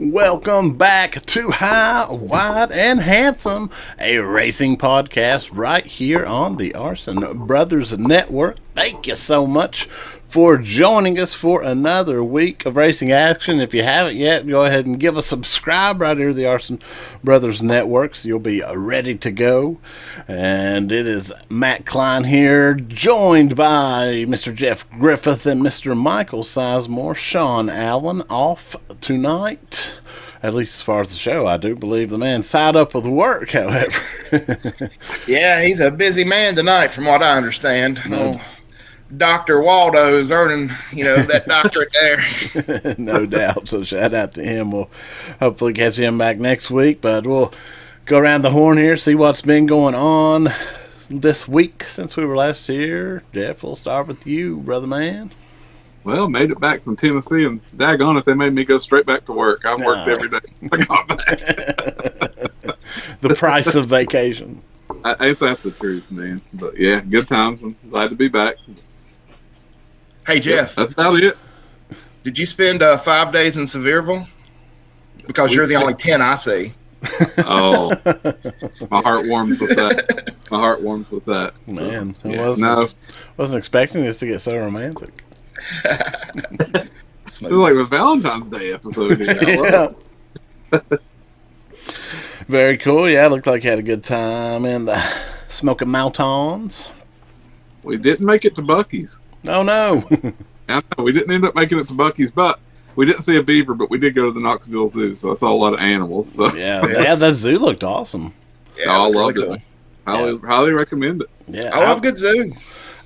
Welcome back to High, Wide, and Handsome, a racing podcast right here on the Arson Brothers Network. Thank you so much for joining us for another week of racing action. If you haven't yet, go ahead and give a subscribe right here to the Arson Brothers Network so you'll be ready to go. And it is Matt Klein here, joined by Mr. Jeff Griffith and Mr. Michael Sizemore. Shawn Allen off tonight, at least as far as the show. I do believe the man's tied up with work, however. Yeah, he's a busy man tonight from what I understand. Dr. Waldo is earning, that doctorate there. No doubt. So shout out to him. We'll hopefully catch him back next week, but we'll go around the horn here, see what's been going on this week since we were last here. Jeff, we'll start with you, brother man. Well, made it back from Tennessee, and daggone it, they made me go straight back to work. I've worked every day. I got back. The price of vacation. Ain't that the truth, man? But yeah, good times. I'm glad to be back. Hey, Jeff. That's about it. Did you spend 5 days in Sevierville? Because you're the only 10 I see. Oh, my heart warms with that. My heart warms with that. Man, so, wasn't expecting this to get so romantic. It's like a Valentine's Day episode. Yeah. Very cool. Yeah, it looked like you had a good time in the Smoky Mountains. We didn't make it to Buc-ee's. Oh, no. I know, we didn't end up making it to Buc-ee's, but we didn't see a beaver, but we did go to the Knoxville Zoo, so I saw a lot of animals. So. Yeah, that zoo looked awesome. Yeah, I loved it. Highly recommend it. Yeah, I love good zoo.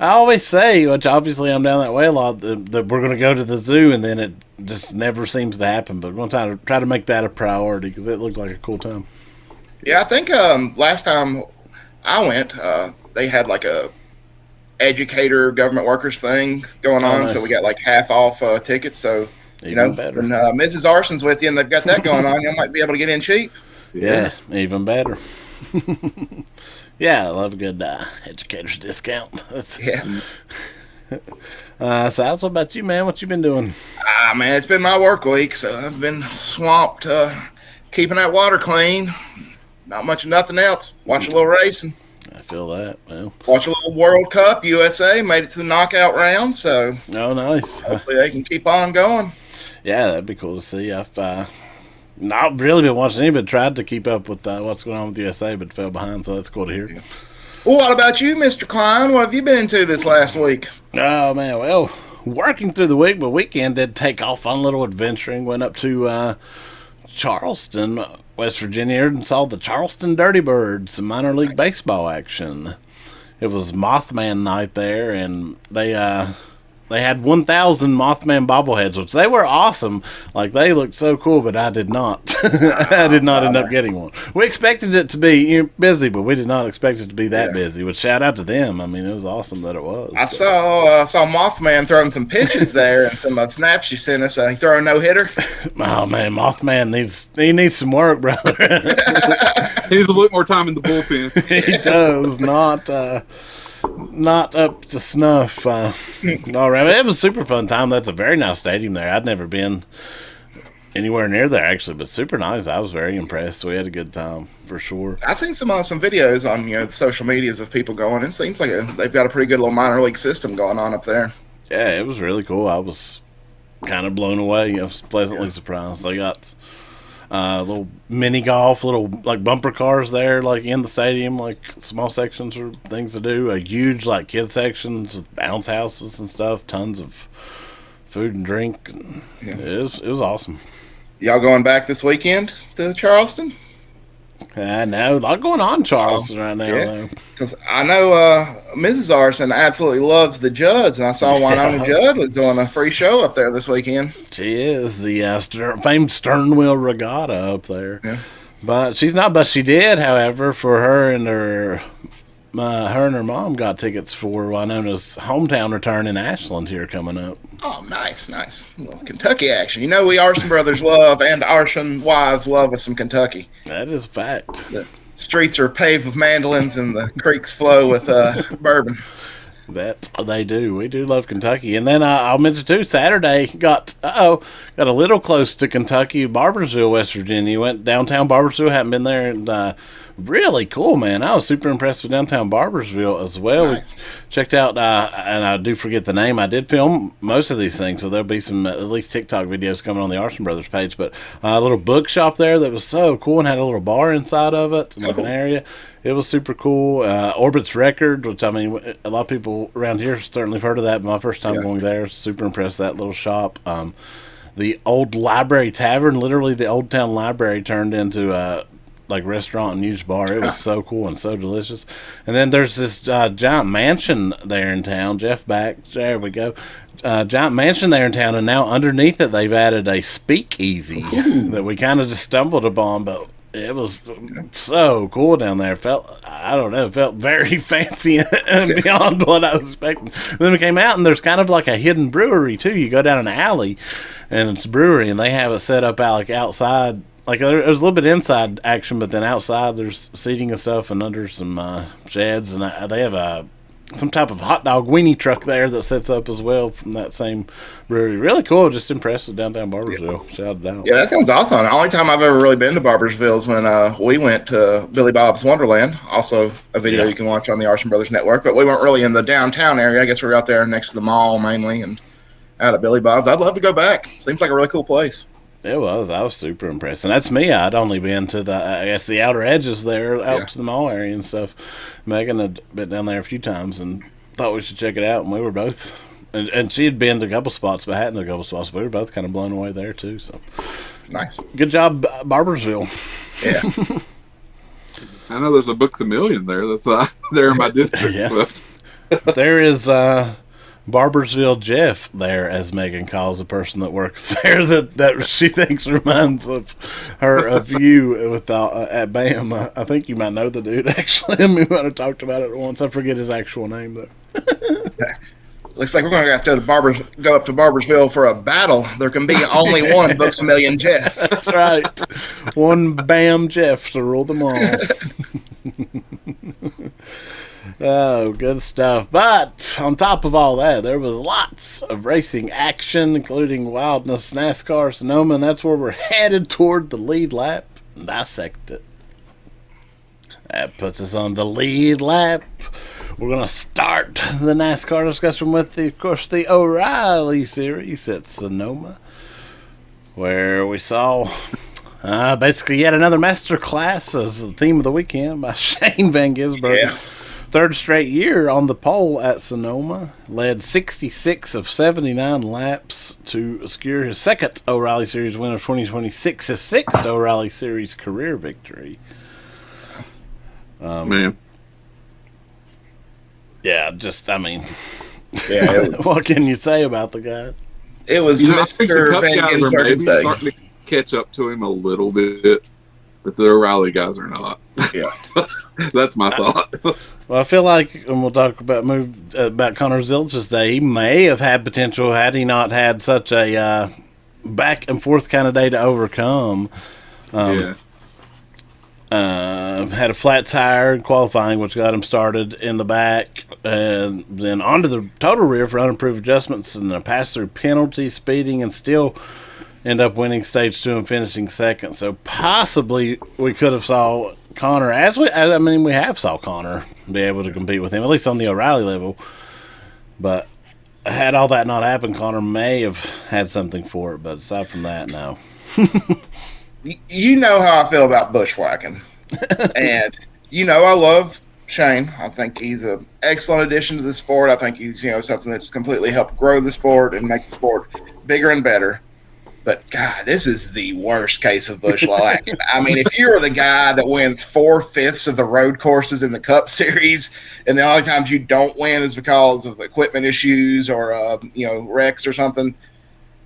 I always say, which obviously I'm down that way a lot, that we're going to go to the zoo, and then it just never seems to happen. But we're going to try to make that a priority because it looked like a cool time. Yeah, I think last time I went, they had like a educator government workers thing going on, nice. So we got like half off tickets. So even better. When Mrs. Arson's with you and they've got that going on, you might be able to get in cheap. Yeah, even better. Yeah, I love a good educator's discount. Yeah. So what about you, man? What you been doing? Man, it's been my work week, so I've been swamped keeping that water clean. Not much of nothing else. Watch a little racing. I feel that. Well, watch a little World Cup. USA made it to the knockout round, so nice. Hopefully they can keep on going. Yeah, that'd be cool to see. I've not really been watching any, but tried to keep up with what's going on with USA, but fell behind, so that's cool to hear. Yeah. Well, what about you, Mr. Klein? What have you been into this last week? Oh, man, well, working through the week, but weekend did take off on a little adventuring. Went up to Charleston, West Virginia, and saw the Charleston Dirty Birds, some minor league baseball action. It was Mothman night there, and they had 1,000 Mothman bobbleheads, which they were awesome. Like, they looked so cool, but I did not. I did not end up getting one. We expected it to be busy, but we did not expect it to be that busy. But shout out to them. I mean, it was awesome that it was. I saw Mothman throwing some pitches there and some snaps you sent us. He throw a no-hitter. Oh, man, Mothman needs some work, brother. He needs a little more time in the bullpen. He does. Not up to snuff. All right, it was a super fun time. That's a very nice stadium there. I'd never been anywhere near there, actually, but super nice. I was very impressed. We had a good time for sure. I've seen some videos on the social medias of people going. It seems like they've got a pretty good little minor league system going on up there. Yeah, it was really cool. I was kind of blown away. I was pleasantly surprised. They got little mini golf, little like bumper cars there, like in the stadium, like small sections or things to do. A huge like kid sections, bounce houses and stuff. Tons of food and drink. Yeah. It was awesome. Y'all going back this weekend to Charleston? I know, a lot going on in Charleston right now. Because I know Mrs. Arson absolutely loves the Judds, and I saw Winona Judd was doing a free show up there this weekend. She is the famed stern wheel regatta up there. Yeah. But she's not. But she did, however, for her and her mom got tickets for Winona's hometown return in Ashland here coming up. Oh, nice. A little Kentucky action. We Arson brothers love, and Arson wives love us some Kentucky. That is a fact. The streets are paved with mandolins, and the creeks flow with bourbon. That they do. We do love Kentucky. And then I'll mention too, Saturday got a little close to Kentucky, Barbersville, West Virginia. Went downtown Barbersville. Hadn't been there, and really cool, man. I was super impressed with downtown Barbersville as well. Nice. We checked out, and I do forget the name. I did film most of these things, so there'll be some at least TikTok videos coming on the Arson Brothers page. But a little bookshop there that was so cool and had a little bar inside of it, like an area. It was super cool. Orbit's Record, which, I mean, a lot of people around here certainly have heard of that. But my first time going there, super impressed with that little shop. The old Library Tavern, literally the Old Town Library, turned into a restaurant and huge bar. It was so cool and so delicious. And then there's this giant mansion there in town. Jeff back, there we go. Giant mansion there in town, and now underneath it they've added a speakeasy that we kind of just stumbled upon, but it was so cool down there. Felt very fancy and beyond what I was expecting. Then we came out, and there's kind of like a hidden brewery too. You go down an alley, and it's a brewery, and they have it set up out outside. Like there's a little bit inside action, but then outside there's seating and stuff, and under some sheds, and they have some type of hot dog weenie truck there that sets up as well from that same brewery. Really cool. Just impressed with downtown Barbersville. Shout it out. Yeah, that sounds awesome. The only time I've ever really been to Barbersville is when we went to Billy Bob's Wonderland. Also a video you can watch on the Arson Brothers Network. But we weren't really in the downtown area. I guess we were out there next to the mall mainly and out at Billy Bob's. I'd love to go back. Seems like a really cool place. It was. I was super impressed. And that's me. I'd only been to the outer edges there, out to the mall area and stuff. Megan had been down there a few times and thought we should check it out. And we were both, and she had been to a couple spots, but hadn't a couple spots. But we were both kind of blown away there too. So nice. Good job, Barbersville. Yeah. I know there's a Books A Million there. That's there in my district. Yeah. So. There is Barbersville Jeff there, as Megan calls the person that works there that she thinks reminds of you with at BAM. I think you might know the dude, actually. We might have talked about it once. I forget his actual name, though. Looks like we're going to have to go up to Barbersville for a battle. There can be only one Books A Million Jeff. That's right. One BAM Jeff to rule them all. Oh, good stuff. But on top of all that, there was lots of racing action, including Wildness, NASCAR, Sonoma, and that's where we're headed toward the lead lap. Dissect it. That puts us on the lead lap. We're going to start the NASCAR discussion with, of course, the O'Reilly Series at Sonoma, where we saw basically yet another masterclass as the theme of the weekend by Shane Van Gisbergen. Yeah. Third straight year on the pole at Sonoma. Led 66 of 79 laps to secure his second O'Reilly Series win of 2026, his sixth O'Reilly Series career victory. Man. Yeah, Yeah, what can you say about the guy? It was I think the Mr. Cup Van guys are maybe Gisbergen's starting to catch up to him a little bit, but the O'Reilly guys are not. Yeah. That's my thought. Well, I feel like, and we'll talk about Connor Zilch's day, he may have had potential had he not had such a back and forth kind of day to overcome. Yeah. Had a flat tire in qualifying, which got him started in the back, and then onto the total rear for unimproved adjustments and a pass-through penalty, speeding, and still end up winning stage 2 and finishing second. So possibly we could have saw Connor, we have saw Connor be able to compete with him, at least on the O'Reilly level. But had all that not happened, Connor may have had something for it. But aside from that, no. You know how I feel about bushwhacking. And, I love Shane. I think he's an excellent addition to the sport. I think he's, something that's completely helped grow the sport and make the sport bigger and better. But, God, this is the worst case of bushwhacking. I mean, if you're the guy that wins 4/5 of the road courses in the Cup Series, and the only times you don't win is because of equipment issues or, wrecks or something,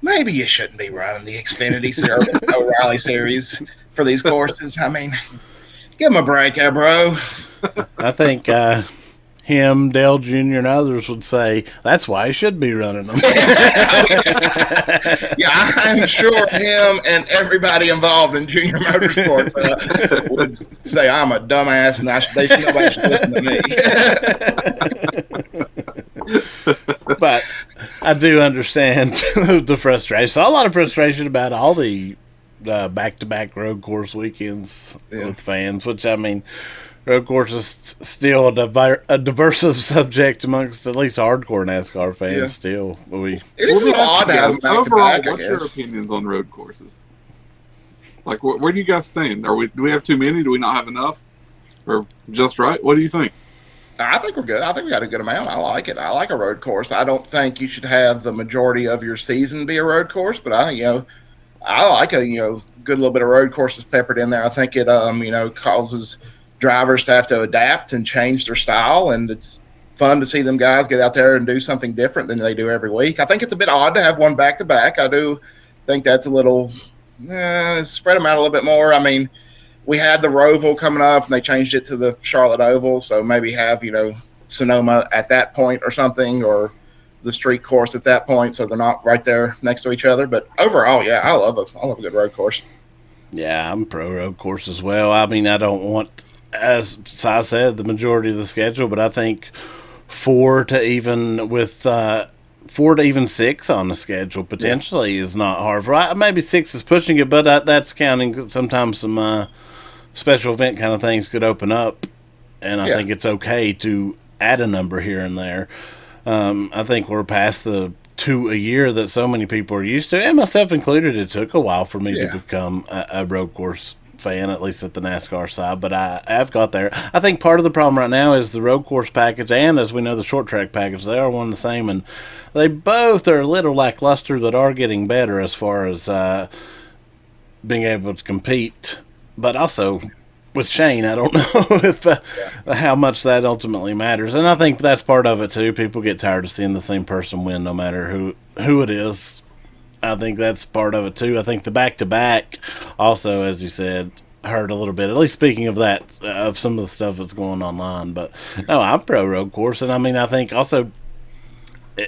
maybe you shouldn't be running the Xfinity or O'Reilly Series for these courses. I mean, give him a break there, bro. I think him, Dale Jr., and others would say that's why he should be running them. Yeah, I'm sure him and everybody involved in junior motorsports would say I'm a dumbass and nobody should listen to me. But I do understand the frustration. So a lot of frustration about all the back-to-back road course weekends with fans, which, I mean, road course is still a diverse subject amongst at least hardcore NASCAR fans. Yeah. Still, it is a little odd to have them overall, back-to-back, what's your opinions on road courses? Like, where do you guys stand? Do we have too many? Do we not have enough? Or just right? What do you think? I think we're good. I think we got a good amount. I like it. I like a road course. I don't think you should have the majority of your season be a road course, but I like a good little bit of road courses peppered in there. I think it causes drivers to have to adapt and change their style, and it's fun to see them guys get out there and do something different than they do every week. I think it's a bit odd to have one back to back. I do think that's a little spread them out a little bit more. I mean, we had the Roval coming up, and they changed it to the Charlotte Oval, so maybe have Sonoma at that point or something, or the street course at that point, so they're not right there next to each other. But overall, yeah, I love a good road course. Yeah, I'm pro road course as well. I mean, I don't want, as I said, the majority of the schedule, but I think 4 to even 6 on the schedule potentially is not hard. Maybe 6 is pushing it, but that's counting sometimes some special event kind of things could open up, and I think it's okay to add a number here and there. I think we're past the 2 a year that so many people are used to, and myself included. It took a while for me to become a road course fan, at least at the NASCAR side, but I've got there. I think part of the problem right now is the road course package, and as we know, the short track package. They are one and the same, and they both are a little lackluster, but are getting better as far as being able to compete. But also with Shane, I don't know if how much that ultimately matters, and I think that's part of it too. People get tired of seeing the same person win, no matter who it is. I think that's part of it too. I think the back-to-back also, as you said, hurt a little bit, at least speaking of that, of some of the stuff that's going online. But no, I'm pro road course, and I mean, I think also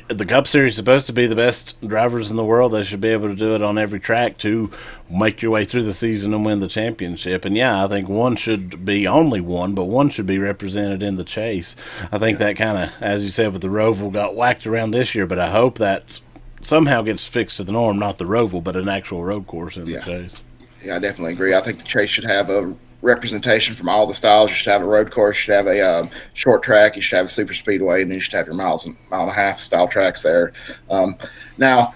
the Cup Series is supposed to be the best drivers in the world. They should be able to do it on every track to make your way through the season and win the championship. And yeah, I think one should be only one, but one should be represented in the chase. I think that kind of, as you said, with the Roval got whacked around this year, but I hope that somehow gets fixed to the norm, not the Roval, but an actual road course in the chase. Yeah, I definitely agree. I think the chase should have a representation from all the styles. You should have a road course, you should have a short track, you should have a super speedway, and then you should have your mile and a half style tracks there. Now,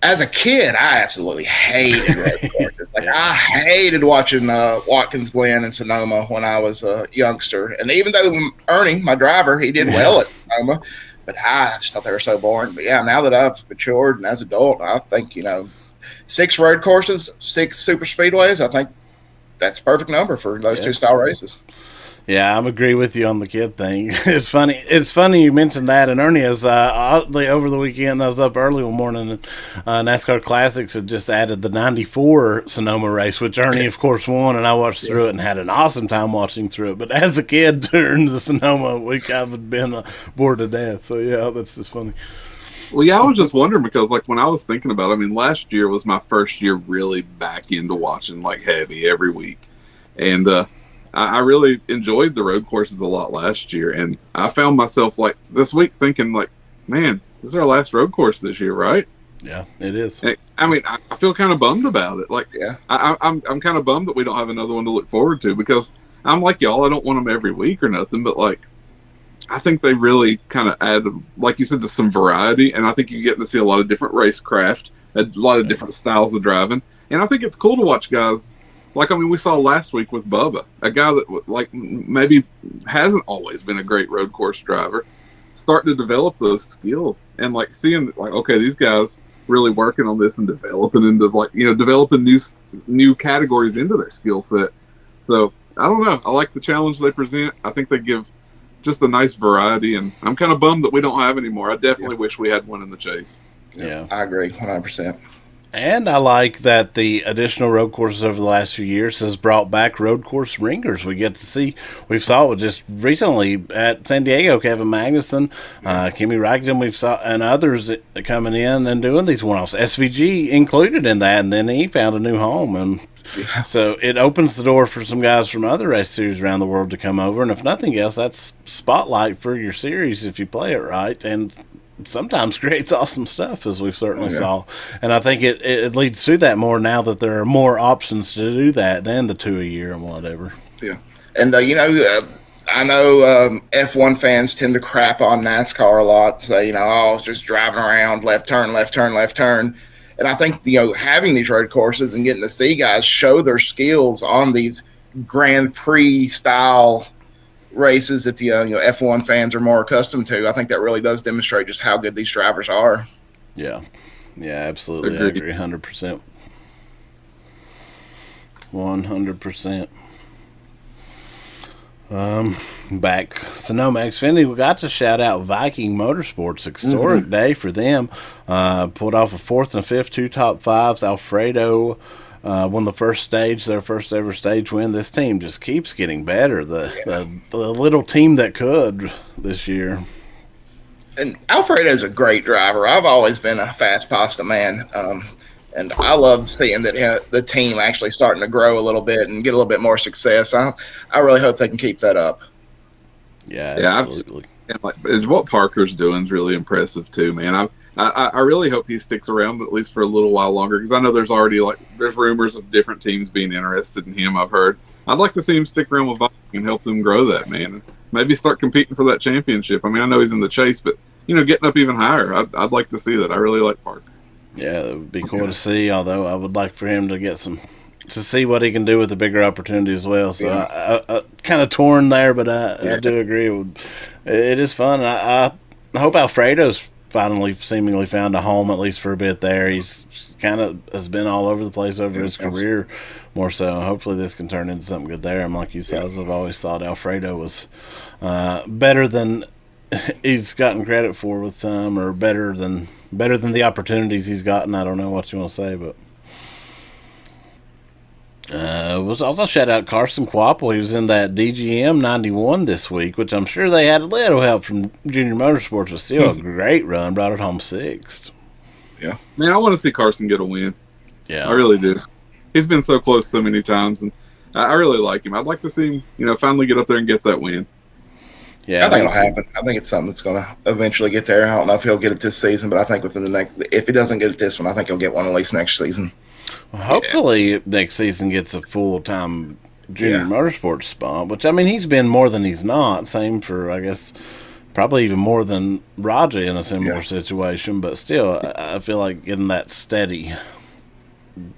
as a kid, I absolutely hated road courses. I hated watching Watkins Glen and Sonoma when I was a youngster. And even though Ernie, my driver, he did well at Sonoma, but I just thought they were so boring. But yeah, now that I've matured and as an adult, I think 6 road courses, 6 super speedways. I think that's a perfect number for those 2 style races. Yeah, I'm agree with you on the kid thing. It's funny you mentioned that, and Ernie is oddly over the weekend. I was up early one morning, and NASCAR Classics had just added the '94 Sonoma race, which Ernie, of course, won, and I watched through it and had an awesome time watching through it. But as a kid during the Sonoma week, I've been bored to death. So yeah, that's just funny. Well, yeah, I was just wondering because, when I was thinking about it, I mean, last year was my first year really back into watching, heavy every week. And I really enjoyed the road courses a lot last year. And I found myself, this week thinking, man, this is our last road course this year, right? Yeah, it is. And, I mean, I feel kind of bummed about it. I'm kind of bummed that we don't have another one to look forward to because I'm like y'all, I don't want them every week or nothing, but, I think they really kind of add, like you said, to some variety, and I think you're getting to see a lot of different racecraft, a lot of different styles of driving, and I think it's cool to watch guys, we saw last week with Bubba, a guy that, maybe hasn't always been a great road course driver, starting to develop those skills, and, seeing, okay, these guys really working on this and developing into, developing new categories into their skill set. So, I don't know. I like the challenge they present. I think they give just a nice variety, and I'm kind of bummed that we don't have any more. I definitely wish we had one in the chase. Yeah, I agree 100%. And I like that the additional road courses over the last few years has brought back road course ringers. We get to see, we saw it just recently at San Diego, Kevin Magnuson, Kimi Räikkönen, we've saw, and others coming in and doing these one-offs. SVG included in that, and then he found a new home. And Yeah. So it opens the door for some guys from other race series around the world to come over, and if nothing else, that's spotlight for your series if you play it right, and sometimes creates awesome stuff, as we've certainly saw. And I think it leads to that more now that there are more options to do that than the 2 a year and whatever. Yeah. And, I know F1 fans tend to crap on NASCAR a lot, say, it's just driving around, left turn, left turn, left turn. And I think, having these road courses and getting to see guys show their skills on these Grand Prix style races that the F1 fans are more accustomed to, I think that really does demonstrate just how good these drivers are. Yeah. Yeah, absolutely. I agree 100%. 100%. Back Sonoma Xfinity, we got to shout out Viking Motorsports. Historic day for them. Pulled off a 4th and a 5th, 2 top 5s. Alfredo won the first stage, their first ever stage win. This team just keeps getting better. The little team that could this year. And Alfredo's a great driver. I've always been a fast pasta man. And I love seeing that the team actually starting to grow a little bit and get a little bit more success. I really hope they can keep that up. Yeah, absolutely. What Parker's doing is really impressive too, man. I really hope he sticks around at least for a little while longer, because I know there's already there's rumors of different teams being interested in him. I've heard. I'd like to see him stick around with Viking and help them grow that, man. Maybe start competing for that championship. I mean, I know he's in the chase, but getting up even higher. I'd like to see that. I really like Parker. Yeah, it would be cool to see, although I would like for him to get to see what he can do with the bigger opportunity as well. So I kind of torn there, but I do agree. It is fun. I hope Alfredo's finally seemingly found a home, at least for a bit there. He's kind of has been all over the place over his career more so. Hopefully this can turn into something good there. And like you said, I've always thought Alfredo was better than he's gotten credit for with time, or better than the opportunities he's gotten. I don't know what you want to say, but was also shout out Carson Quapple. He was in that DGM 91 this week, which I'm sure they had a little help from Junior Motorsports, but still a great run. Brought it home 6th. Yeah, man, I want to see Carson get a win. Yeah, I really do. He's been so close so many times, and I really like him. I'd like to see him, finally get up there and get that win. Yeah, I think it'll happen. I think it's something that's going to eventually get there. I don't know if he'll get it this season, but I think within the next, if he doesn't get it this one, I think he'll get one at least next season. Well, hopefully next season gets a full-time Junior Motorsports spot, which, I mean, he's been more than he's not. Same for, I guess, probably even more than Raja in a similar situation, but still, I feel like getting that steady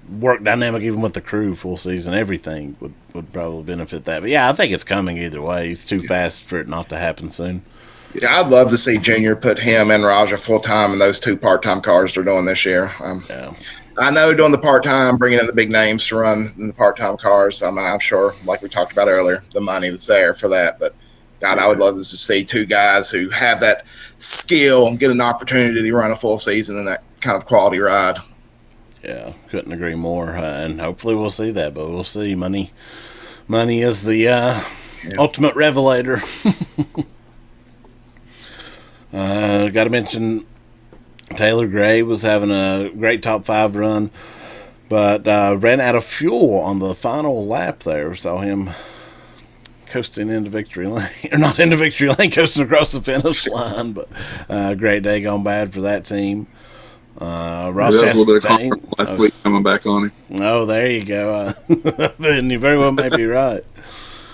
work dynamic, even with the crew, full season, everything would probably benefit that. But yeah, I think it's coming either way. He's too fast for it not to happen soon. Yeah, I'd love to see Junior put him and Raja full time in those 2 part-time cars they're doing this year. I know doing the part-time, bringing in the big names to run in the part-time cars, I'm sure, like we talked about earlier, the money is there for that. But God, I would love to see 2 guys who have that skill get an opportunity to run a full season in that kind of quality ride. Yeah, couldn't agree more, and hopefully we'll see that, but we'll see. Money is the ultimate revelator. Got to mention Taylor Gray was having a great top 5 run, but ran out of fuel on the final lap there. Saw him coasting into victory lane, or not into victory lane, coasting across the finish line, but great day gone bad for that team. Ross Chastain last week coming back on him. Oh, there you go. Then you very well may be right.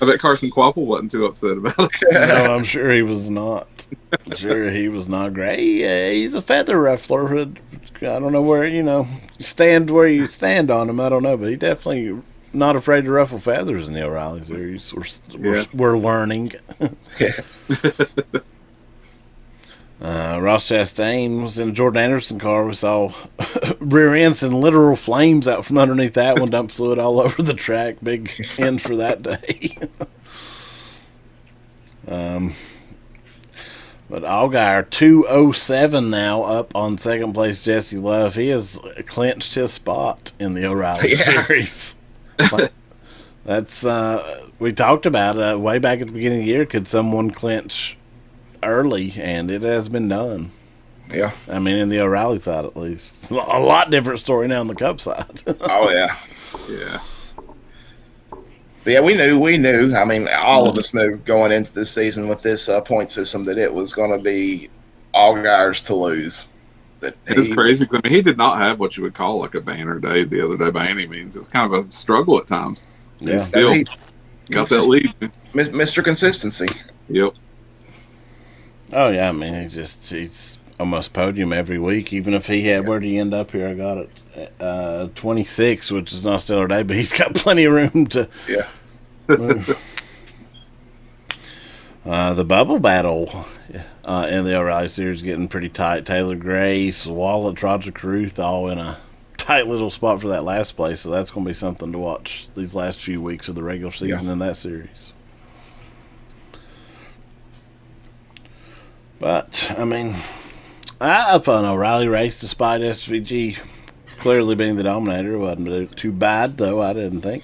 I bet Carson Quapple wasn't too upset about it. No, I'm sure he was not. Great. He's a feather ruffler. I don't know where, stand where you stand on him. I don't know, but he definitely not afraid to ruffle feathers in the O'Reilly series. We're learning. Ross Chastain was in a Jordan Anderson car. We saw rear ends and literal flames out from underneath that one. Dumped fluid all over the track. Big end for that day. But Allgaier 207 now up on second place. Jesse Love. He has clinched his spot in the O'Reilly series. That's we talked about way back at the beginning of the year. Could someone clinch early, and it has been done. Yeah. I mean, in the O'Reilly side, at least. A lot different story now on the Cup side. Oh, yeah. Yeah. Yeah, we knew. I mean, all of us knew going into this season with this point system that it was going to be Allgaiers to lose. It's crazy. I mean, he did not have what you would call like a banner day the other day by any means. It was kind of a struggle at times. Yeah, still got that lead. Mr. Consistency. Yep. Oh yeah, I mean he's almost podium every week. Even if he had, where'd he end up here? I got it 26, which is not stellar day, but he's got plenty of room to. Yeah. The bubble battle in the O'Reilly Series getting pretty tight. Taylor Grace, Wallet, Roger Caruth, all in a tight little spot for that last place. So that's going to be something to watch these last few weeks of the regular season in that series. But I mean, I had fun O'Reilly race despite SVG clearly being the dominator. It wasn't too bad though. I didn't think.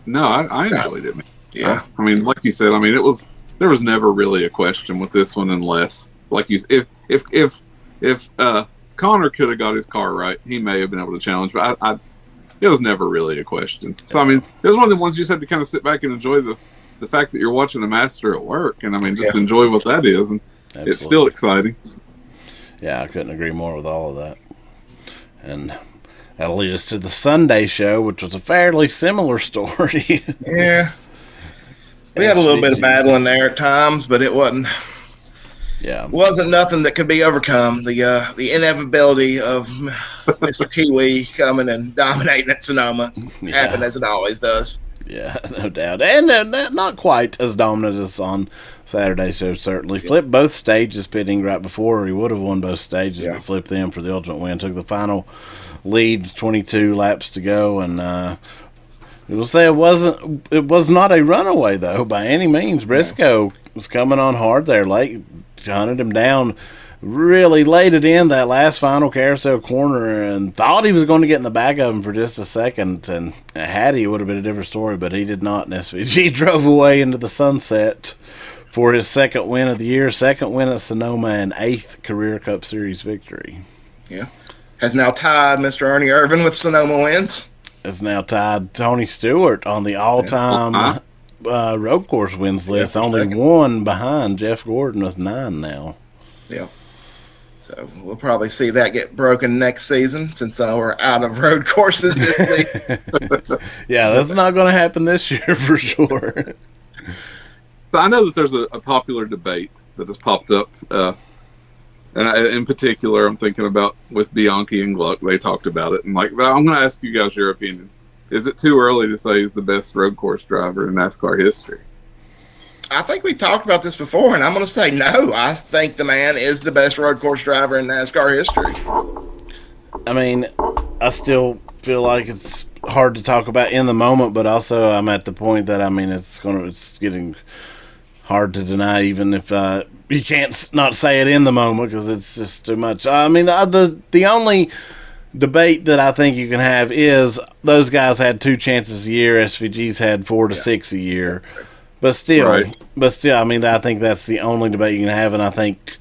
No, I enjoyed it. Yeah, I mean, like you said, I mean, there was never really a question with this one, unless, like you said, if Connor could have got his car right, he may have been able to challenge. But it was never really a question. So I mean, it was one of the ones you just had to kind of sit back and enjoy the fact that you're watching a master at work, and I mean, just enjoy what that is, and Absolutely. It's still exciting. Yeah, I couldn't agree more with all of that. And that'll lead us to the Sunday show, which was a fairly similar story. Yeah. We had a little bit of battling there at times, but it wasn't nothing that could be overcome. The inevitability of Mr. Kiwi coming and dominating at Sonoma happened as it always does. Yeah, no doubt. And not quite as dominant as on Saturday's show, certainly. Flipped both stages, pitting right before. He would have won both stages, but flipped them for the ultimate win. Took the final lead, 22 laps to go, and we'll say it was not a runaway, though, by any means. Briscoe was coming on hard there late, hunted him down, really laid it in that last final carousel corner, and thought he was going to get in the back of him for just a second, and had he, it would have been a different story, but he did not, and SVG drove away into the sunset for his second win of the year, second win at Sonoma, and 8th Career Cup Series victory. Yeah. Has now tied Mr. Ernie Irvin with Sonoma wins. Has now tied Tony Stewart on the all-time road course wins list, only one behind Jeff Gordon with 9 now. Yeah. So we'll probably see that get broken next season since we're out of road courses this week. Yeah, that's not going to happen this year for sure. So I know that there's a popular debate that has popped up, and in particular, I'm thinking about with Bianchi and Gluck. They talked about it, and I'm going to ask you guys your opinion. Is it too early to say he's the best road course driver in NASCAR history? I think we talked about this before, and I'm going to say no. I think the man is the best road course driver in NASCAR history. I mean, I still feel like it's hard to talk about in the moment, but also I'm at the point that, I mean, it's getting hard to deny, even if you can't not say it in the moment because it's just too much. I mean, the only debate that I think you can have is those guys had 2 chances a year. SVG's had 4 to 6 a year. But still, I mean, I think that's the only debate you can have, and I think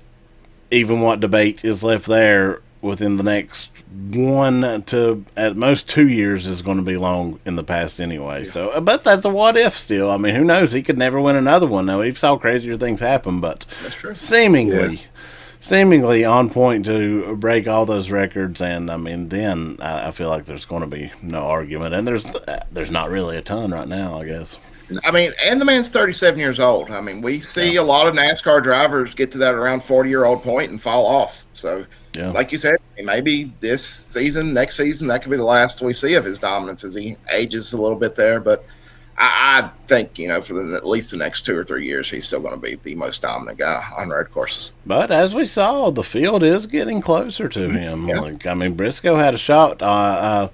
even what debate is left there within the next 1 to at most 2 years is going to be long in the past anyway. Yeah. So, but that's a what if still. I mean, who knows? He could never win another one. Now, we've saw crazier things happen, but that's true. Seemingly on point to break all those records, and I mean, then I feel like there's going to be no argument, and there's not really a ton right now, I guess. I mean, and the man's 37 years old. I mean, we see a lot of NASCAR drivers get to that around 40-year-old point and fall off. So, like you said, maybe this season, next season, that could be the last we see of his dominance as he ages a little bit there. But I think, for at least the next 2 or 3 years, he's still going to be the most dominant guy on road courses. But as we saw, the field is getting closer to him. Yeah. Briscoe had a shot.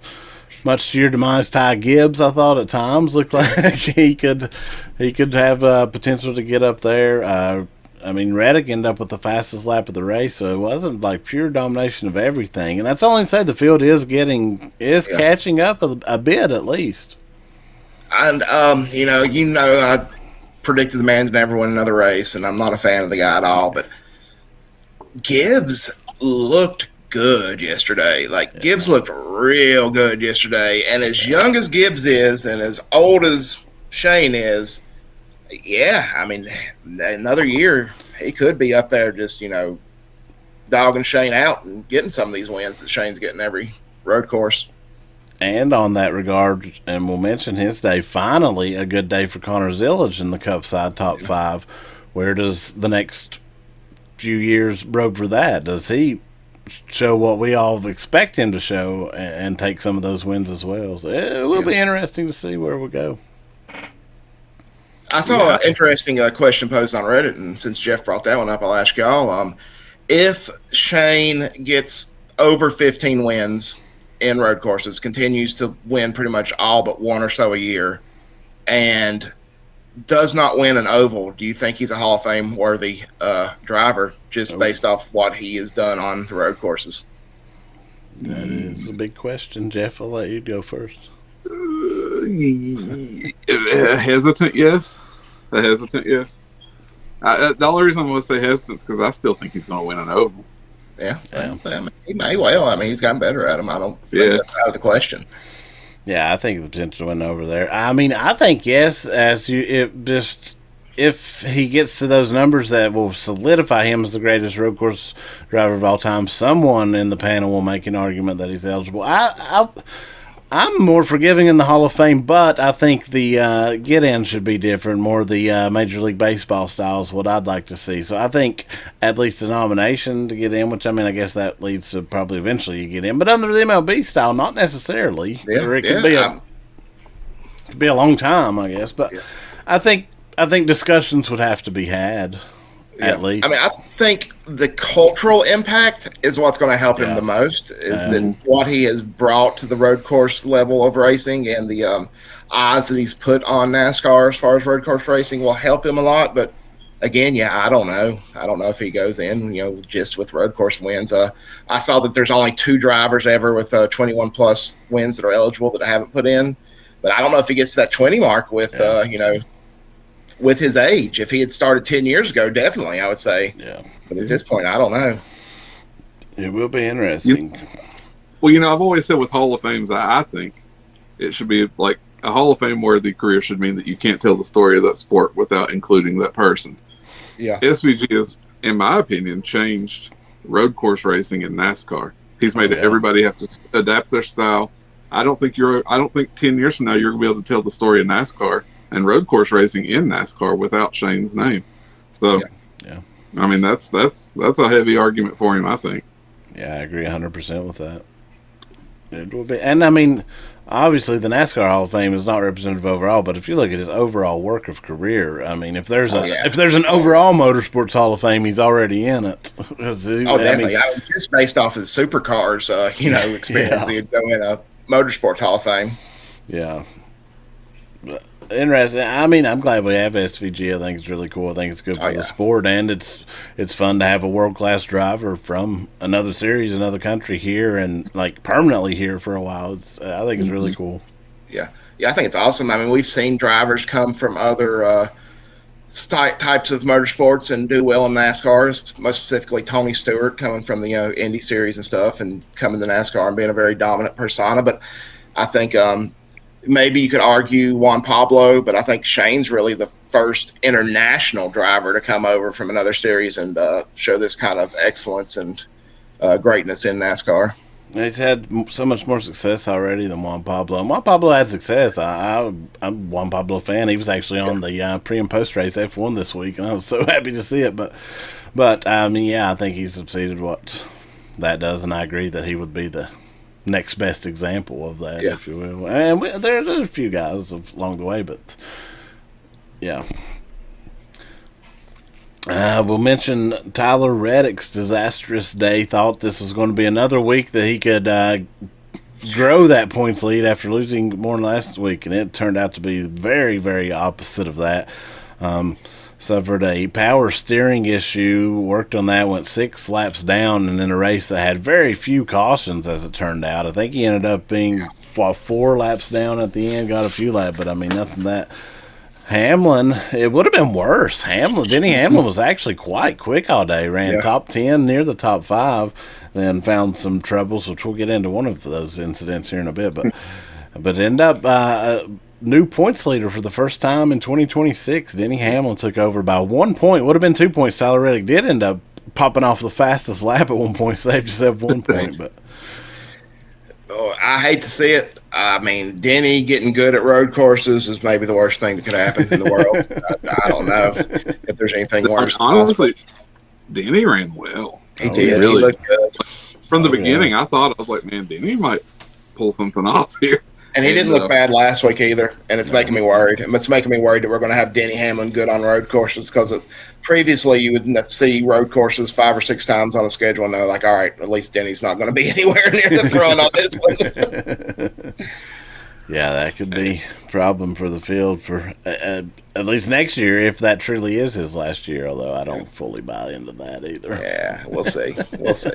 Much to your demise, Ty Gibbs, I thought at times looked like he could have potential to get up there. Reddick ended up with the fastest lap of the race, so it wasn't like pure domination of everything. And that's only to say the field is catching up a bit at least. And I predicted the man's never win another race, and I'm not a fan of the guy at all. But Gibbs looked good yesterday. Gibbs looked real good yesterday. And as young as Gibbs is, and as old as Shane is, yeah, I mean, another year he could be up there just, dogging Shane out and getting some of these wins that Shane's getting every road course. And on that regard, and we'll mention his day, finally a good day for Connor Zillage in the Cup side top 5. Where does the next few years bode for that? Does he show what we all expect him to show and take some of those wins as well? So it will be interesting to see where we go. I saw an interesting question posed on Reddit, and since Jeff brought that one up, I'll ask y'all. If Shane gets over 15 wins in road courses, continues to win pretty much all but one or so a year, and does not win an oval, do you think he's a Hall of Fame worthy driver just based off what he has done on the road courses? That is a big question, Jeff. I'll let you go first. A hesitant yes. The only reason I'm going to say hesitant is because I still think he's going to win an oval. Yeah. I mean, he may well. I mean, he's gotten better at him. I don't think that's out of the question. Yeah, I think the potential win over there. I mean, I think yes. If he gets to those numbers that will solidify him as the greatest road course driver of all time, someone in the panel will make an argument that he's eligible. I'm more forgiving in the Hall of Fame, but I think the get-in should be different. More the Major League Baseball style is what I'd like to see. So I think at least a nomination to get in, which, I mean, I guess that leads to probably eventually you get in. But under the MLB style, not necessarily. Yeah, or it could be a long time, I guess. But I think discussions would have to be had. At least. I mean, I think the cultural impact is what's going to help him the most, is that what he has brought to the road course level of racing and the eyes that he's put on NASCAR as far as road course racing will help him a lot. But again, I don't know. I don't know if he goes in, just with road course wins. I saw that there's only 2 drivers ever with 21 plus wins that are eligible that I haven't put in. But I don't know if he gets to that 20 mark with, with his age. If he had started 10 years ago, definitely, I would say. Yeah. But at this point, I don't know. It will be interesting. I've always said with Hall of Fames, I think it should be like a Hall of Fame worthy career should mean that you can't tell the story of that sport without including that person. Yeah. SVG has, in my opinion, changed road course racing in NASCAR. He's made everybody have to adapt their style. I don't think 10 years from now you're going to be able to tell the story of NASCAR and road course racing in NASCAR without Shane's name. So, I mean, that's a heavy argument for him, I think. Yeah, I agree 100% with that. It will be, and I mean, obviously the NASCAR Hall of Fame is not representative overall, but if you look at his overall work of career, I mean, if there's an overall motorsports Hall of Fame, he's already in it. Definitely. Just based off his supercars, experience, he'd go in a motorsports Hall of Fame. Yeah. Interesting. I mean, I'm glad we have SVG. I think it's really cool. I think it's good for the sport, and it's fun to have a world-class driver from another series, another country here, and like permanently here for a while. I think it's really cool. Yeah, I think it's awesome. I mean, we've seen drivers come from other types of motorsports and do well in NASCAR. Most specifically, Tony Stewart coming from the Indy Series and stuff, and coming to NASCAR and being a very dominant persona. But I think maybe you could argue Juan Pablo, but I think Shane's really the first international driver to come over from another series and show this kind of excellence and greatness in NASCAR. He's had so much more success already than Juan Pablo. Juan Pablo had success. I'm a Juan Pablo fan. He was actually on the pre- and post-race F1 this week, and I was so happy to see it. But I mean, I think he's succeeded what that does, and I agree that he would be the next best example of that, if you will. And there's a few guys along the way, but we'll mention Tyler Reddick's disastrous day. Thought this was going to be another week that he could grow that points lead after losing more than last week, and it turned out to be very, very opposite of that. Suffered a power steering issue, worked on that, went 6 laps down, and in a race that had very few cautions, as it turned out. I think he ended up being 4 laps down at the end, got a few laps, but I mean, nothing that. Hamlin, it would have been worse. Denny Hamlin was actually quite quick all day, ran top 10, near the top 5, then found some troubles, which we'll get into one of those incidents here in a bit, but ended up new points leader for the first time in 2026. Denny Hamlin took over by 1 point. Would have been 2 points. Tyler Reddick did end up popping off the fastest lap at one point, saved himself 1 point. But I hate to see it. I mean, Denny getting good at road courses is maybe the worst thing that could happen in the world. I don't know if there's anything worse. Honestly, Denny ran well. He did. Really. He looked good. From the beginning, I was like, man, Denny might pull something off here. And he didn't look bad last week either, and it's making me worried. It's making me worried that we're going to have Denny Hamlin good on road courses, because previously you would see road courses 5 or 6 times on the schedule, and they're like, all right, at least Denny's not going to be anywhere near the front on this one. Yeah, that could be a problem for the field for at least next year, if that truly is his last year, although I don't fully buy into that either. Yeah, we'll see. We'll see.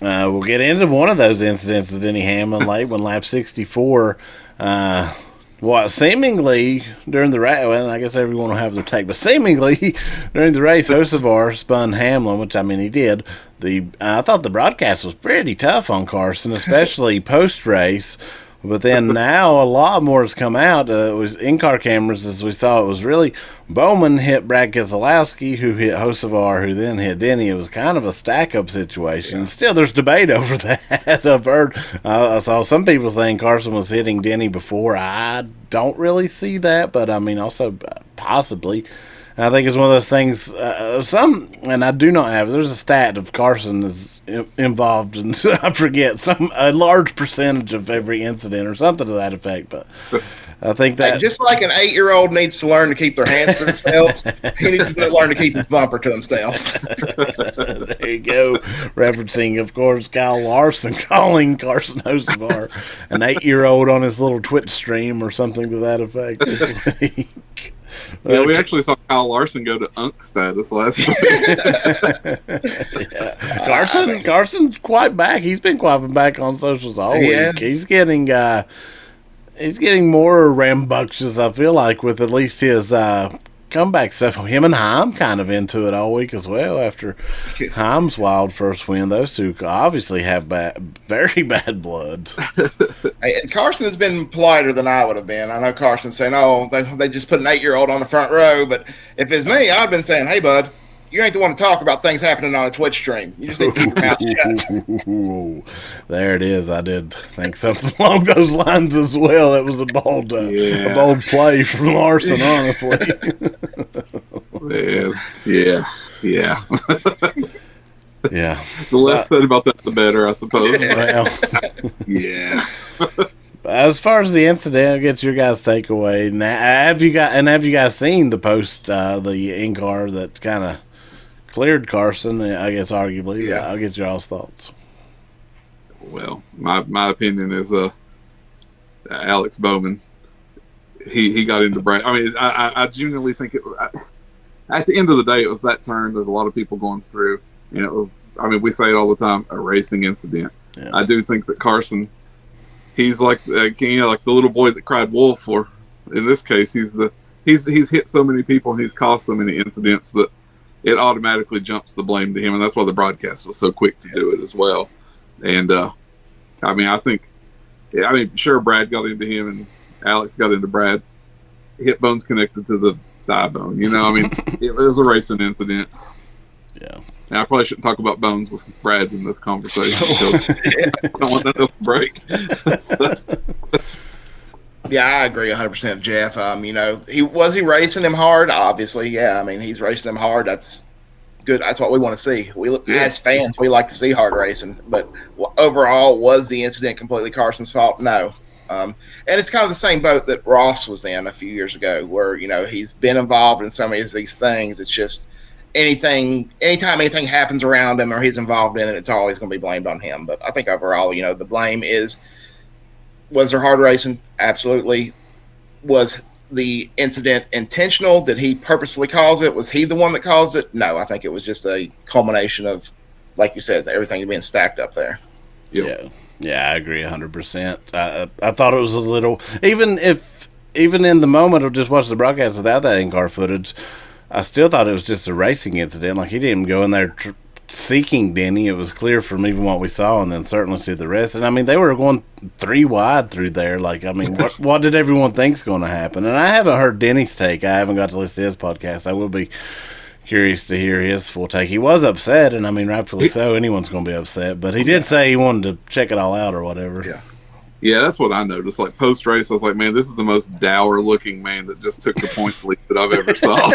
We'll get into one of those incidents with Denny Hamlin late when lap 64. Seemingly during the race, well, I guess everyone will have their take, but seemingly during the race, Hocevar spun Hamlin, which, I mean, he did. I thought the broadcast was pretty tough on Carson, especially post-race. But then now a lot more has come out. It was in-car cameras, as we saw. It was really Bowman hit Brad Keselowski, who hit Hocevar, who then hit Denny. It was kind of a stack-up situation. Yeah. Still, there's debate over that. I've heard, I saw some people saying Carson was hitting Denny before. I don't really see that, but I mean, also possibly. I think it's one of those things, and I do not have, there's a stat of Carson is involved in, I forget, a large percentage of every incident or something to that effect, but I think that. Just like an 8-year-old needs to learn to keep their hands to themselves, he needs to learn to keep his bumper to himself. There you go. Referencing, of course, Kyle Larson calling Carson Hocevar an 8-year-old on his little Twitch stream or something to that effect this week. Yeah, we actually saw Kyle Larson go to Unk status last week. Yeah. Carson's quite back. He's been quite back on socials all week. He's getting more rambunctious, I feel like, with at least his comeback stuff. Him and Heim kind of into it all week as well after Heim's wild first win. Those two obviously have very bad blood. Hey, Carson has been politer than I would have been. I know Carson's saying, oh, they just put an 8-year-old on the front row. But if it's me, I've been saying, hey, bud, you ain't the one to talk about things happening on a Twitch stream. You just need to keep your mouth shut. There it is. I did think something along those lines as well. That was a bold play from Larson, honestly. Man, yeah. Yeah. The less said about that, the better, I suppose. Well, yeah. As far as the incident, I'll get your guys' takeaway. Now, have you guys seen the post, the in-car that's kind of cleared Carson? I guess arguably. Yeah. I'll get your all's thoughts. Well, my opinion is Alex Bowman. He got into Brad. I mean, I genuinely think at the end of the day, it was that turn. There's a lot of people going through, and it was. I mean, we say it all the time, a racing incident. Yeah. I do think that Carson, he's like like the little boy that cried wolf. Or in this case, he's hit so many people and he's caused so many incidents that it automatically jumps the blame to him, and that's why the broadcast was so quick to do it as well. And I mean, sure, Brad got into him and Alex got into Brad. Hip bone's connected to the thigh bone. You know, I mean, it was a racing incident. Yeah. Now, I probably shouldn't talk about bones with Brad in this conversation. I don't want that to break. Yeah, I agree 100% with Jeff. You know, he racing him hard? Obviously, yeah. I mean, he's racing him hard. That's good. That's what we want to see. As fans, we like to see hard racing. But overall, was the incident completely Carson's fault? No. And it's kind of the same boat that Ross was in a few years ago, where, you know, he's been involved in so many of these things. It's just anytime anything happens around him or he's involved in it, it's always going to be blamed on him. But I think overall, you know, the blame was there hard racing? Absolutely. Was the incident intentional? Did he purposefully cause it? Was he the one that caused it? No, I think it was just a culmination of, like you said, everything being stacked up there. Yep. Yeah, I agree 100%. I thought it was a little, even in the moment of just watching the broadcast without that in-car footage, I still thought it was just a racing incident. Like, he didn't go in there seeking Denny, it was clear from even what we saw, and then certainly see the rest. And I mean, they were going 3 wide through there. Like, I mean, what did everyone think's going to happen? And I haven't heard Denny's take. I haven't got to listen to his podcast. I will be curious to hear his full take. He was upset, and I mean, rightfully so. Anyone's going to be upset, but he did say he wanted to check it all out or whatever. Yeah, that's what I noticed. Like, post-race, I was like, man, this is the most dour-looking man that just took the points lead that I've ever saw.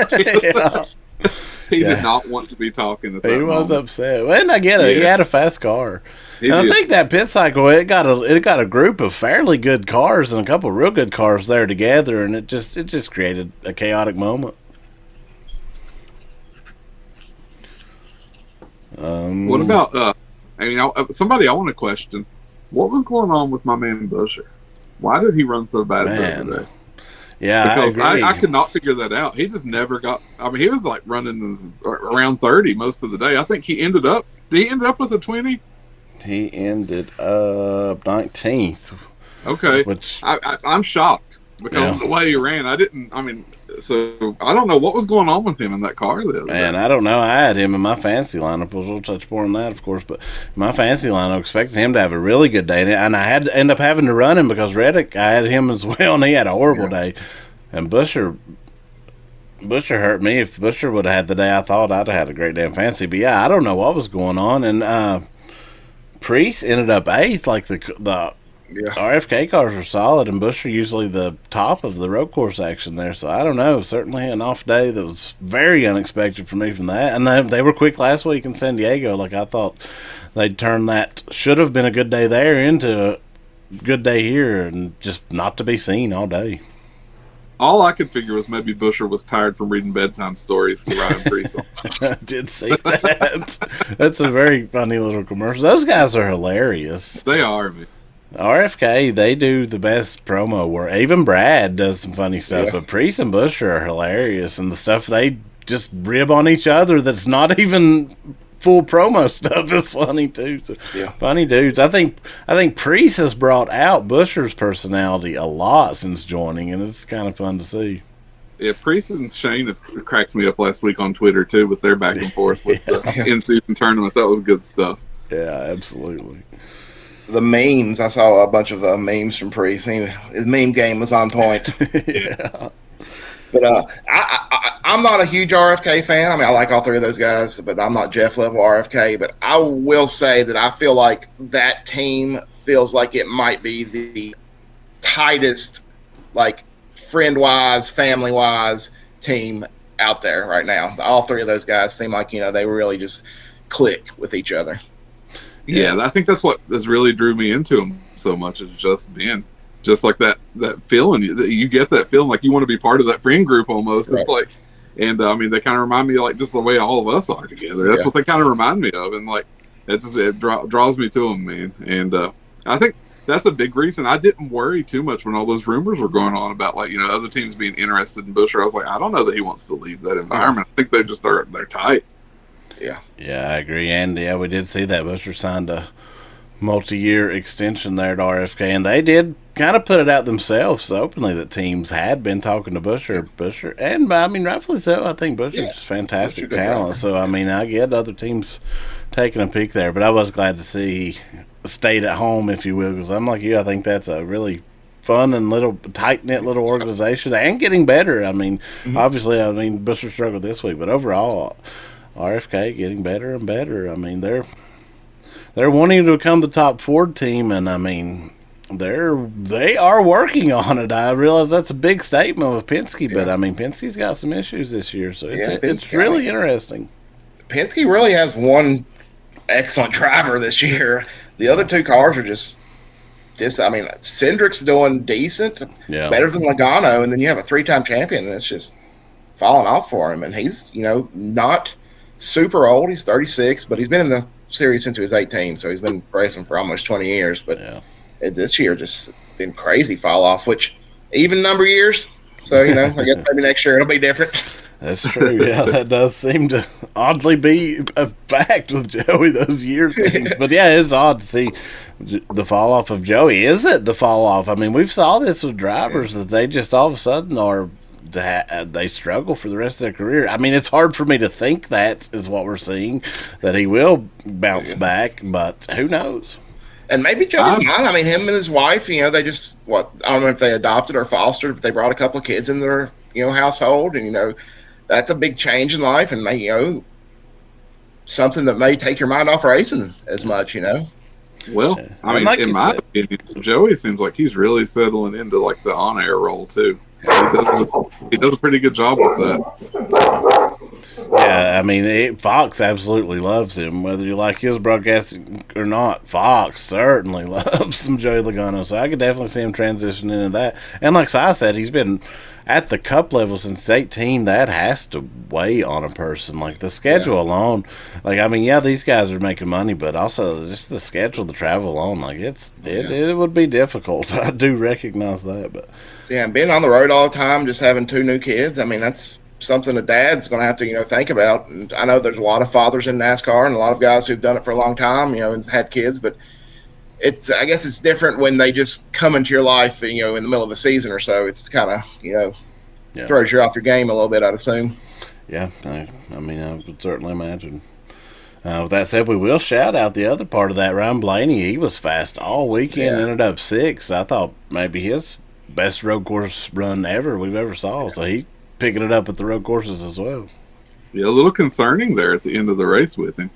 He did not want to be talking at that moment. He was upset. And I get it. He had a fast car. And I think that pit cycle, it got a group of fairly good cars and a couple of real good cars there together, and it just created a chaotic moment. What about, somebody I want to question. What was going on with my man Buscher? Why did he run so bad today? Yeah, because I could not figure that out. He just never got. I mean, he was like running around 30 most of the day. I think he ended up. Did he end up with a 20? He ended up 19th. Okay, which I'm shocked because of the way he ran. So I don't know what was going on with him in that car. Man, I don't know. I had him in my fantasy lineup. We'll touch more on that, of course. But my fantasy lineup expected him to have a really good day, and I had to end up having to run him because Reddick, I had him as well, and he had a horrible day. And Buscher hurt me. If Buscher would have had the day I thought, I'd have had a great day in fantasy. But yeah, I don't know what was going on. And Priest ended up 8th. Like the RFK cars are solid, and Buscher usually the top of the road course action there. So I don't know. Certainly an off day that was very unexpected for me from that. And they were quick last week in San Diego. Like, I thought they'd turn that should have been a good day there into a good day here, and just not to be seen all day. All I could figure was maybe Buscher was tired from reading bedtime stories to Ryan Priest. I did see that. That's a very funny little commercial. Those guys are hilarious. They are, man. RFK, they do the best promo work. Even Brad does some funny stuff, but Priest and Buscher are hilarious, and the stuff they just rib on each other that's not even full promo stuff is funny too. So, funny dudes. I think Priest has brought out Buscher's personality a lot since joining, and it's kind of fun to see. Yeah, Priest and Shane have cracked me up last week on Twitter too with their back and forth with the in-season tournament. That was good stuff. Yeah, absolutely. The memes, I saw a bunch of memes from Priest. His meme game was on point. But I'm not a huge RFK fan. I mean, I like all 3 of those guys, but I'm not Jeff level RFK. But I will say that I feel like that team feels like it might be the tightest, like, friend-wise, family-wise team out there right now. All 3 of those guys seem like, they really just click with each other. Yeah, I think that's what has really drew me into them so much, is just being just like that feeling. You get that feeling like you want to be part of that friend group almost. Right. It's like, and they kind of remind me of like just the way all of us are together. That's what they kind of remind me of, and like it draws me to them, man. And I think that's a big reason I didn't worry too much when all those rumors were going on about like other teams being interested in Buscher. I was like, I don't know that he wants to leave that environment. I think they just they're tight. Yeah, I agree. And we did see that Buscher signed a multi-year extension there at RFK, and they did kind of put it out themselves openly that teams had been talking to Buscher, and I mean, rightfully so. I think Buscher's fantastic talent. So I mean, I get other teams taking a peek there, but I was glad to see he stayed at home, if you will, because I'm like you. I think that's a really fun and little tight-knit little organization, and getting better. I mean, obviously, Buscher struggled this week, but overall, RFK getting better and better. I mean, they're wanting to become the top Ford team, and I mean, they are working on it. I realize that's a big statement with Penske, but I mean, Penske's got some issues this year, so it's really interesting. Penske really has one excellent driver this year. The other 2 cars are just Cindric's doing decent, better than Logano, and then you have a 3-time champion, and it's just falling off for him. And he's not super old. He's 36, but he's been in the series since he was 18, so he's been racing for almost 20 years. But this year just been crazy fall off, which even number years. So, I guess maybe next year it'll be different. That's true. Yeah, that does seem to oddly be a fact with Joey, those year things. But yeah, it's odd to see the fall off of Joey. Is it the fall off? I mean, we've saw this with drivers that they just all of a sudden are they struggle for the rest of their career. I mean, it's hard for me to think that is what we're seeing, that he will bounce back, but who knows? And maybe Joey's not. I mean, him and his wife, they just, I don't know if they adopted or fostered, but they brought a couple of kids in their, household. And, that's a big change in life. And, something that may take your mind off racing as much, Well, I mean, in my opinion, Joey seems like he's really settling into like the on-air role too. He does a pretty good job with that. Yeah, I mean, Fox absolutely loves him, whether you like his broadcasting or not. Fox certainly loves some Joey Logano, so I could definitely see him transition into that. And like I said, he's been at the Cup level since 18. That has to weigh on a person. Like the schedule alone, like I mean, yeah, these guys are making money, but also just the schedule, the travel alone, like it would be difficult. I do recognize that, but yeah, being on the road all the time, just having 2 new kids, I mean, that's something a dad's going to have to, think about. And I know there's a lot of fathers in NASCAR and a lot of guys who've done it for a long time, and had kids, but I guess it's different when they just come into your life, in the middle of the season or so. It's kind of, throws you off your game a little bit, I'd assume. Yeah. I mean, I would certainly imagine. With that said, we will shout out the other part of that. Ryan Blaney, he was fast all weekend, ended up 6th. I thought maybe his best road course run we've ever saw. So he picking it up at the road courses as well. Yeah, a little concerning there at the end of the race with him.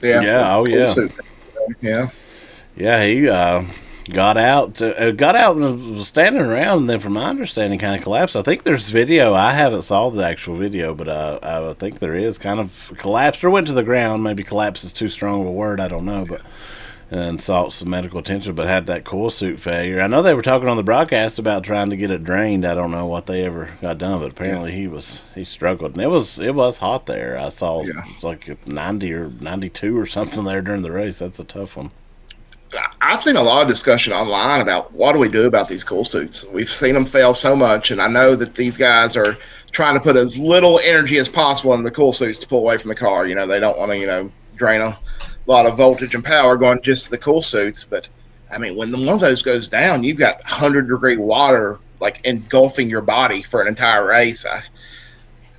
Yeah. Yeah. Oh, yeah. Yeah. Yeah, he got out and was standing around, and then from my understanding kind of collapsed. I think there's video. I haven't saw the actual video, but I think there is kind of collapsed or went to the ground. Maybe collapse is too strong of a word. I don't know, but and sought some medical attention, but had that coil suit failure. I know they were talking on the broadcast about trying to get it drained. I don't know what they ever got done, but apparently he struggled. And it was hot there. I saw it was like 90 or 92 or something there during the race. That's a tough one. I've seen a lot of discussion online about what do we do about these cool suits. We've seen them fail so much, and I know that these guys are trying to put as little energy as possible in the cool suits to pull away from the car. They don't want to, drain a lot of voltage and power going just to the cool suits. But, I mean, when one of those goes down, you've got 100-degree water, like, engulfing your body for an entire race.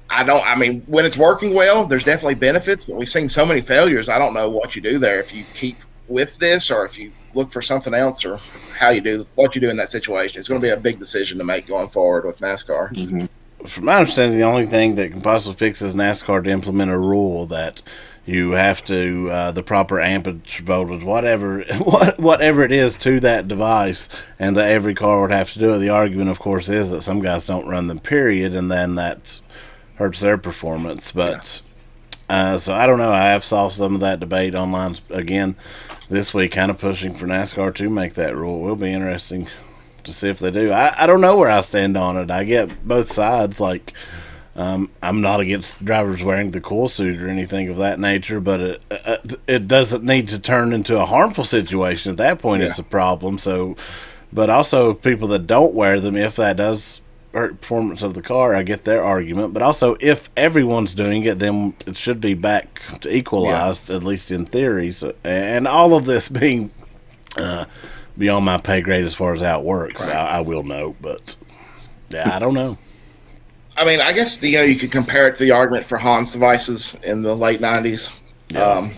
I mean, when it's working well, there's definitely benefits, but we've seen so many failures. I don't know what you do there if you keep with this or if you look for something else or what you do in that situation. It's going to be a big decision to make going forward with NASCAR. Mm-hmm. From my understanding, the only thing that can possibly fix is NASCAR to implement a rule that you have to the proper amperage voltage, whatever it is to that device, and that every car would have to do it. The argument, of course, is that some guys don't run them, period, and then that hurts their performance. But so I don't know. I have saw some of that debate online again this week, kind of pushing for NASCAR to make that rule. It will be interesting to see if they do. I don't know where I stand on it. I get both sides. Like, I'm not against drivers wearing the cool suit or anything of that nature, but it doesn't need to turn into a harmful situation. At that point, it's a problem. So, but also people that don't wear them, if that does hurt performance of the car, I get their argument. But also, if everyone's doing it, then it should be back to equalized, at least in theory. So, and all of this being beyond my pay grade as far as how it works, I will know. But I don't know. I mean, I guess you could compare it to the argument for Hans devices in the late 90s. Yeah.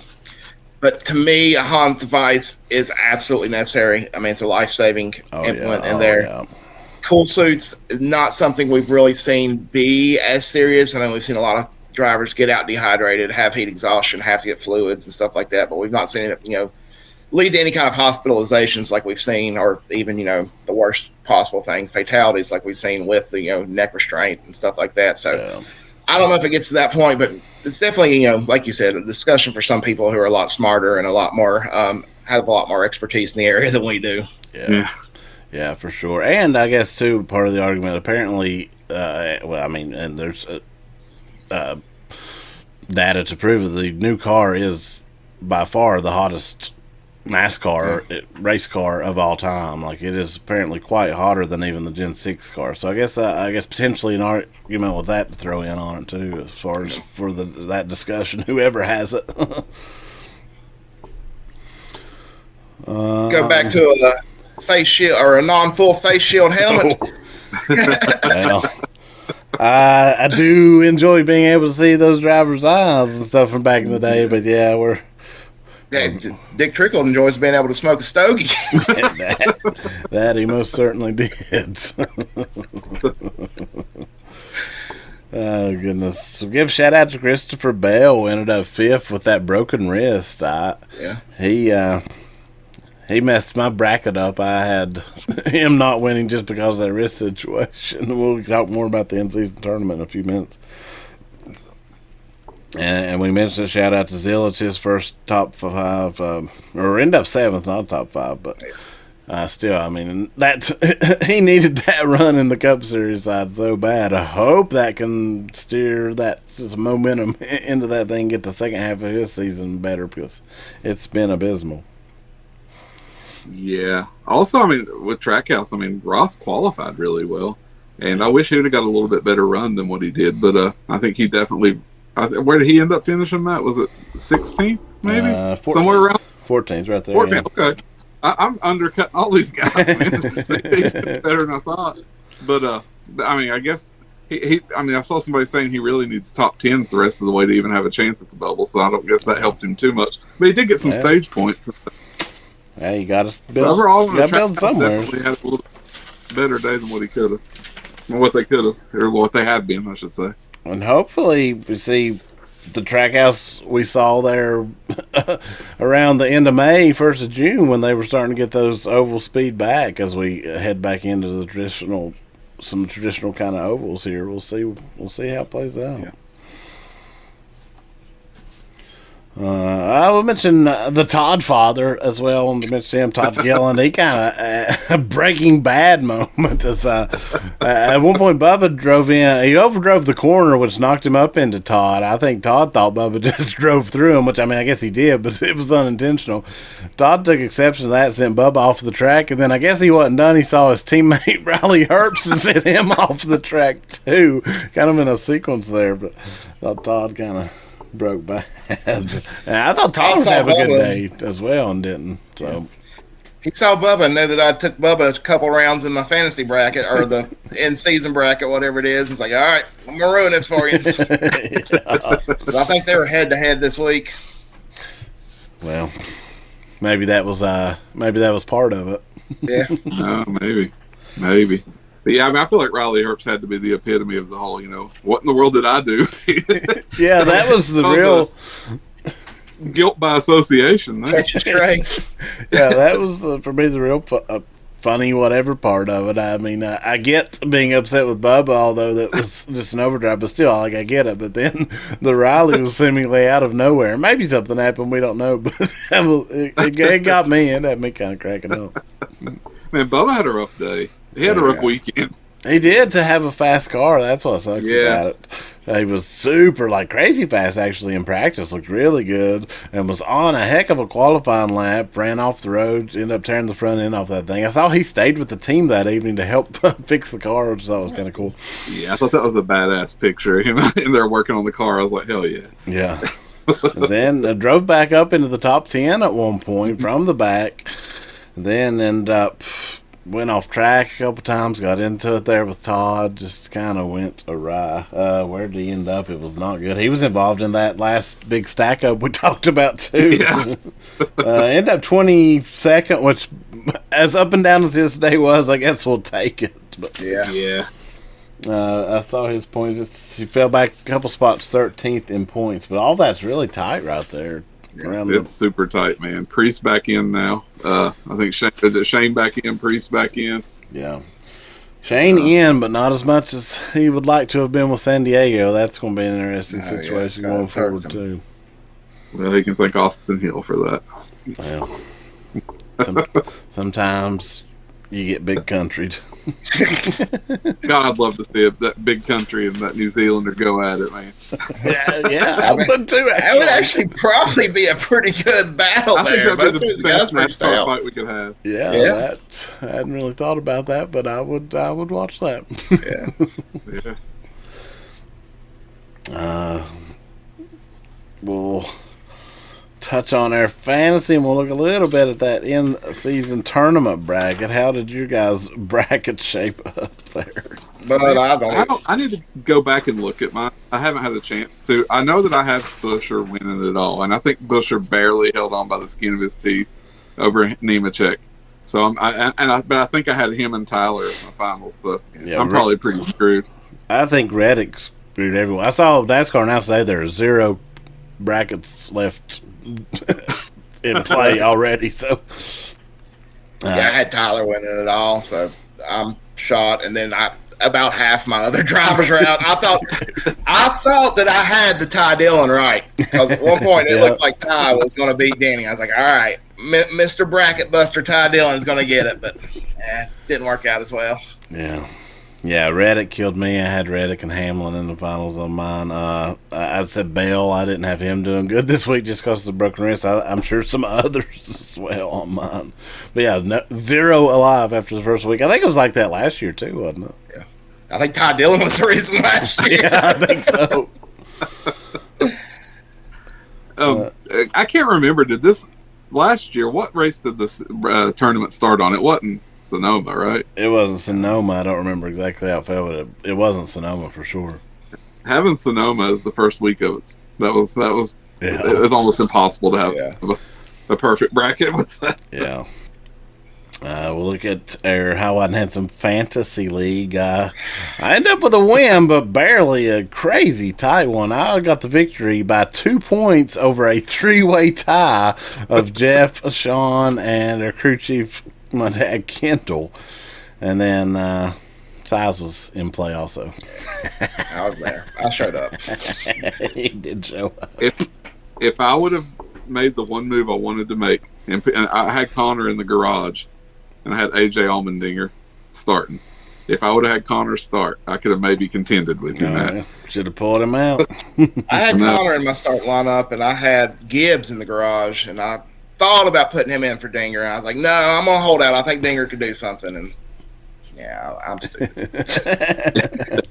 But to me, a Hans device is absolutely necessary. I mean, it's a life-saving implement in there. Yeah. Cool suits is not something we've really seen be as serious. I know we've seen a lot of drivers get out dehydrated, have heat exhaustion, have to get fluids and stuff like that, but we've not seen it, lead to any kind of hospitalizations like we've seen, or even, the worst possible thing, fatalities like we've seen with the, neck restraint and stuff like that. So I don't know if it gets to that point, but it's definitely, like you said, a discussion for some people who are a lot smarter and a lot more, have a lot more expertise in the area than we do. Yeah, for sure. And I guess, too, part of the argument, apparently, and there's data to prove it, the new car is by far the hottest NASCAR race car of all time. Like, it is apparently quite hotter than even the Gen 6 car. So I guess potentially an argument with that to throw in on it, too, as far as for that discussion, whoever has it. Go back to a face shield or a non-full face shield helmet. I do enjoy being able to see those drivers' eyes and stuff from back in the day, but yeah, Dick Trickle enjoys being able to smoke a stogie. that he most certainly did. Oh, goodness. So give a shout out to Christopher Bell, ended up 5th with that broken wrist. He messed my bracket up. I had him not winning just because of that wrist situation. We'll talk more about the in-season tournament in a few minutes. And we mentioned a shout out to Zilich, his first top 5, or end up 7th, not top 5, but still, I mean, he needed that run in the Cup Series side so bad. I hope that can steer that momentum into that thing, get the second half of his season better, because it's been abysmal. Yeah. Also, I mean, with Trackhouse, I mean, Ross qualified really well, and I wish he would have got a little bit better run than what he did. But I think he definitely. Where did he end up finishing, Matt? Was it 16th, maybe? 14th. Somewhere around 14th, right there. 14th. Yeah. Okay. I'm undercutting all these guys. Man. He's better than I thought. But I mean, I guess he. I mean, I saw somebody saying he really needs top 10 the rest of the way to even have a chance at the bubble. So I don't guess that helped him too much. But he did get some stage points. Yeah, you got to build. Overall, build somewhere. Definitely had a little better day than what he could have, or what they could have, or what they have been, I should say. And hopefully, we see the Trackhouse we saw there around the end of May, 1st of June, when they were starting to get those oval speed back as we head back into the some traditional kind of ovals here. We'll see how it plays out. Yeah. I will mention the Todd father as well. I mentioned him, Todd Gillen. He kind of a Breaking Bad moment. As at one point, Bubba drove in. He overdrove the corner, which knocked him up into Todd. I think Todd thought Bubba just drove through him, which I mean, I guess he did, but it was unintentional. Todd took exception to that, sent Bubba off the track, and then I guess he wasn't done. He saw his teammate Riley Herbst and sent him off the track too. Kind of in a sequence there, but I thought Todd kind of broke bad. And I thought Todd would have a good day as well and didn't. So he saw Bubba and knew that I took Bubba a couple rounds in my fantasy bracket or the in-season bracket, whatever it is. It's like, all right, I'm gonna ruin this for you. But I think they were head-to-head this week. Well, maybe that was part of it. Yeah. Maybe. But yeah, I mean, I feel like Riley Herbst had to be the epitome of the whole, what in the world did I do? Yeah, that was the real guilt by association. Catch his trace. Yeah, that was for me the real funny whatever part of it. I mean, I get being upset with Bubba, although that was just an overdrive, but still, like, I get it. But then the Riley was seemingly out of nowhere. Maybe something happened, we don't know, but it got me. It had me kind of cracking up. Man, Bubba had a rough day. He had a rough weekend. He did, to have a fast car. That's what sucks about it. He was super, crazy fast, actually, in practice. Looked really good and was on a heck of a qualifying lap. Ran off the road, ended up tearing the front end off that thing. I saw he stayed with the team that evening to help fix the car, which I thought was kind of cool. Yeah, I thought that was a badass picture. Him in there working on the car. I was like, hell yeah. Yeah. Then drove back up into the top 10 at one point from the back. Then ended up... went off track a couple times, got into it there with Todd, just kind of went awry. Where did he end up? It was not good. He was involved in that last big stack up we talked about too. Yeah. Ended up 22nd, which, as up and down as this day was, I guess we'll take it. But yeah. I saw his points. He fell back a couple spots, 13th in points, but all that's really tight right there. Yeah, it's super tight, man. Priest back in now. I think Shane back in, Priest back in. Yeah. Shane in, but not as much as he would like to have been with San Diego. That's going to be an interesting situation going forward, too. Well, he can thank Austin Hill for that. Well, sometimes you get big countryed. God, I'd love to see that big country and that New Zealander go at it, man. Yeah, I would too. That would actually probably be a pretty good battle there. Both these guys pretty stout fight we could have. Yeah. I hadn't really thought about that, but I would watch that. Yeah. We'll touch on our fantasy, and we'll look a little bit at that in-season tournament bracket. How did your guys' bracket shape up there? but I don't. I need to go back and look at mine. I haven't had a chance to. I know that I had Busher winning it all, and I think Busher barely held on by the skin of his teeth over Nemechek. So but I think I had him and Tyler in my finals. So yeah, I'm probably pretty screwed. I think Reddick screwed everyone. I saw NASCAR announce today there are 0 brackets left in play already. So I had Tyler winning it all. So I'm shot, and then about half my other drivers are out. I thought that I had the Ty Dillon right, because at one point it looked like Ty was going to beat Denny. I was like, all right, Mr. Bracket Buster Ty Dillon's going to get it, but didn't work out as well. Yeah, Reddick killed me. I had Reddick and Hamlin in the finals on mine. I said Bell. I didn't have him doing good this week just because of the broken wrist. I'm sure some others as well on mine. But yeah, 0 alive after the first week. I think it was like that last year too, wasn't it? Yeah. I think Ty Dillon was the reason last year. Yeah, I think so. I can't remember. Did this last year? What race did this tournament start on? It wasn't Sonoma, right? It wasn't Sonoma. I don't remember exactly how it fell, but it wasn't Sonoma for sure. Having Sonoma as the first week of it, that was it was almost impossible to have a perfect bracket with that. Yeah. We'll look at our How Wide and Handsome Fantasy League. I ended up with a win, but barely a crazy tight one. I got the victory by 2 points over a 3-way tie of Jeff, Shawn, and our crew chief, my dad, Kendall. And then Size was in play also. I was there. I showed up. He did show up. If I would have made the one move I wanted to make, and I had Connor in the garage, and I had AJ Allmendinger starting. If I would have had Connor start, I could have maybe contended with him. Should have pulled him out. I had Connor in my start lineup, and I had Gibbs in the garage, and I thought about putting him in for Dinger, and I was like, no, I'm going to hold out. I think Dinger could do something, and I'm stupid.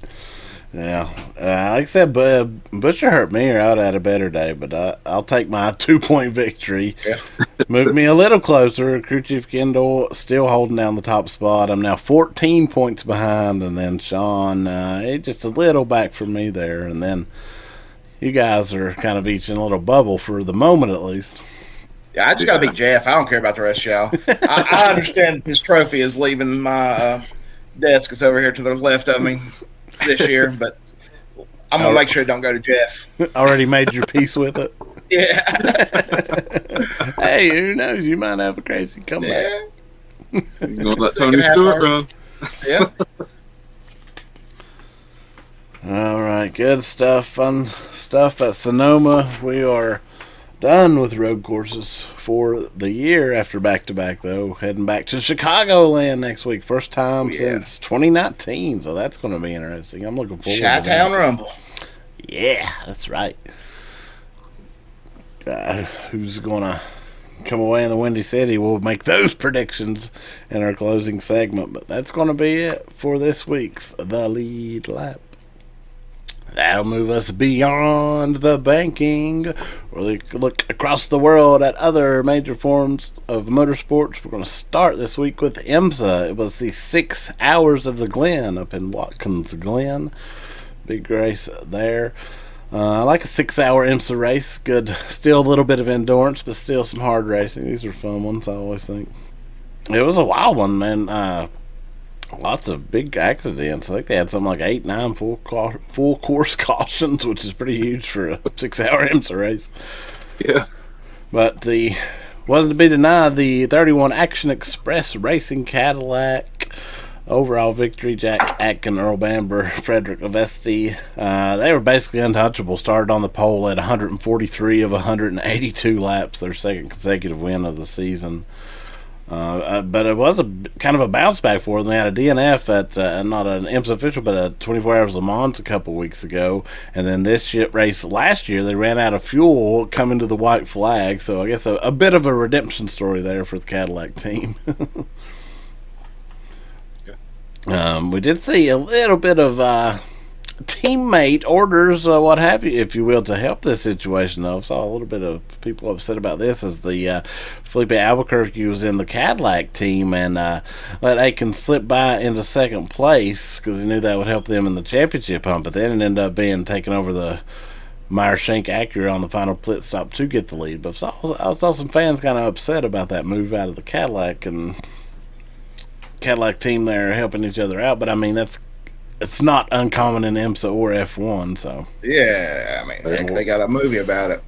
Yeah, like I said, Butcher hurt me, or I'd had a better day. But I'll take my 2-point victory. Yeah. Moved me a little closer. Crew Chief Kendall still holding down the top spot. I'm now 14 points behind, and then Shawn, just a little back from me there. And then you guys are kind of each in a little bubble for the moment, at least. Yeah, I just got to beat Jeff. I don't care about the rest of y'all. I understand that this trophy is leaving my desk. It's over here to the left of me this year, but I'm going to make sure it don't go to Jeff. Already made your peace with it? Yeah. Hey, who knows? You might have a crazy comeback. Yeah. You're going to let Tony Stewart run. Yeah. All right, good stuff, fun stuff at Sonoma. We are done with road courses for the year after back-to-back, though. Heading back to Chicagoland next week. First time since 2019, so that's going to be interesting. I'm looking forward to that. Chi-Town Rumble. Yeah, that's right. Who's going to come away in the Windy City? We'll make those predictions in our closing segment, but that's going to be it for this week's The Lead Lap. That'll move us beyond the banking. We'll look across the world at other major forms of motorsports. We're going to start this week with IMSA. It was the 6 hours of the Glen up in Watkins Glen. Big race there. I like a 6-hour IMSA race. Good. Still a little bit of endurance, but still some hard racing. These are fun ones, I always think. It was a wild one, man. Lots of big accidents. I think they had something like 8-9 full course cautions, which is pretty huge for a 6-hour IMSA race. Yeah. But wasn't to be denied, the 31 Action Express Racing Cadillac overall victory. Jack Atkin, Earl Bamber, Frederick Avesti. They were basically untouchable. Started on the pole at 143 of 182 laps. Their second consecutive win of the season. But it was a kind of a bounce back for them. They had a DNF at not an IMSA official, but a 24 Hours Le Mans a couple weeks ago. And then this race last year, they ran out of fuel coming to the white flag. So I guess a bit of a redemption story there for the Cadillac team. We did see a little bit of teammate orders, what have you, if you will, to help this situation, though. I saw a little bit of people upset about this as the Felipe Albuquerque was in the Cadillac team and let Aiken slip by into second place because he knew that would help them in the championship hunt, but then it ended up being taken over the Meyer-Shank Acura on the final pit stop to get the lead. But I saw some fans kind of upset about that move out of the Cadillac and Cadillac team there helping each other out, but I mean it's not uncommon in IMSA or F1, so. Yeah, I mean, they got a movie about it.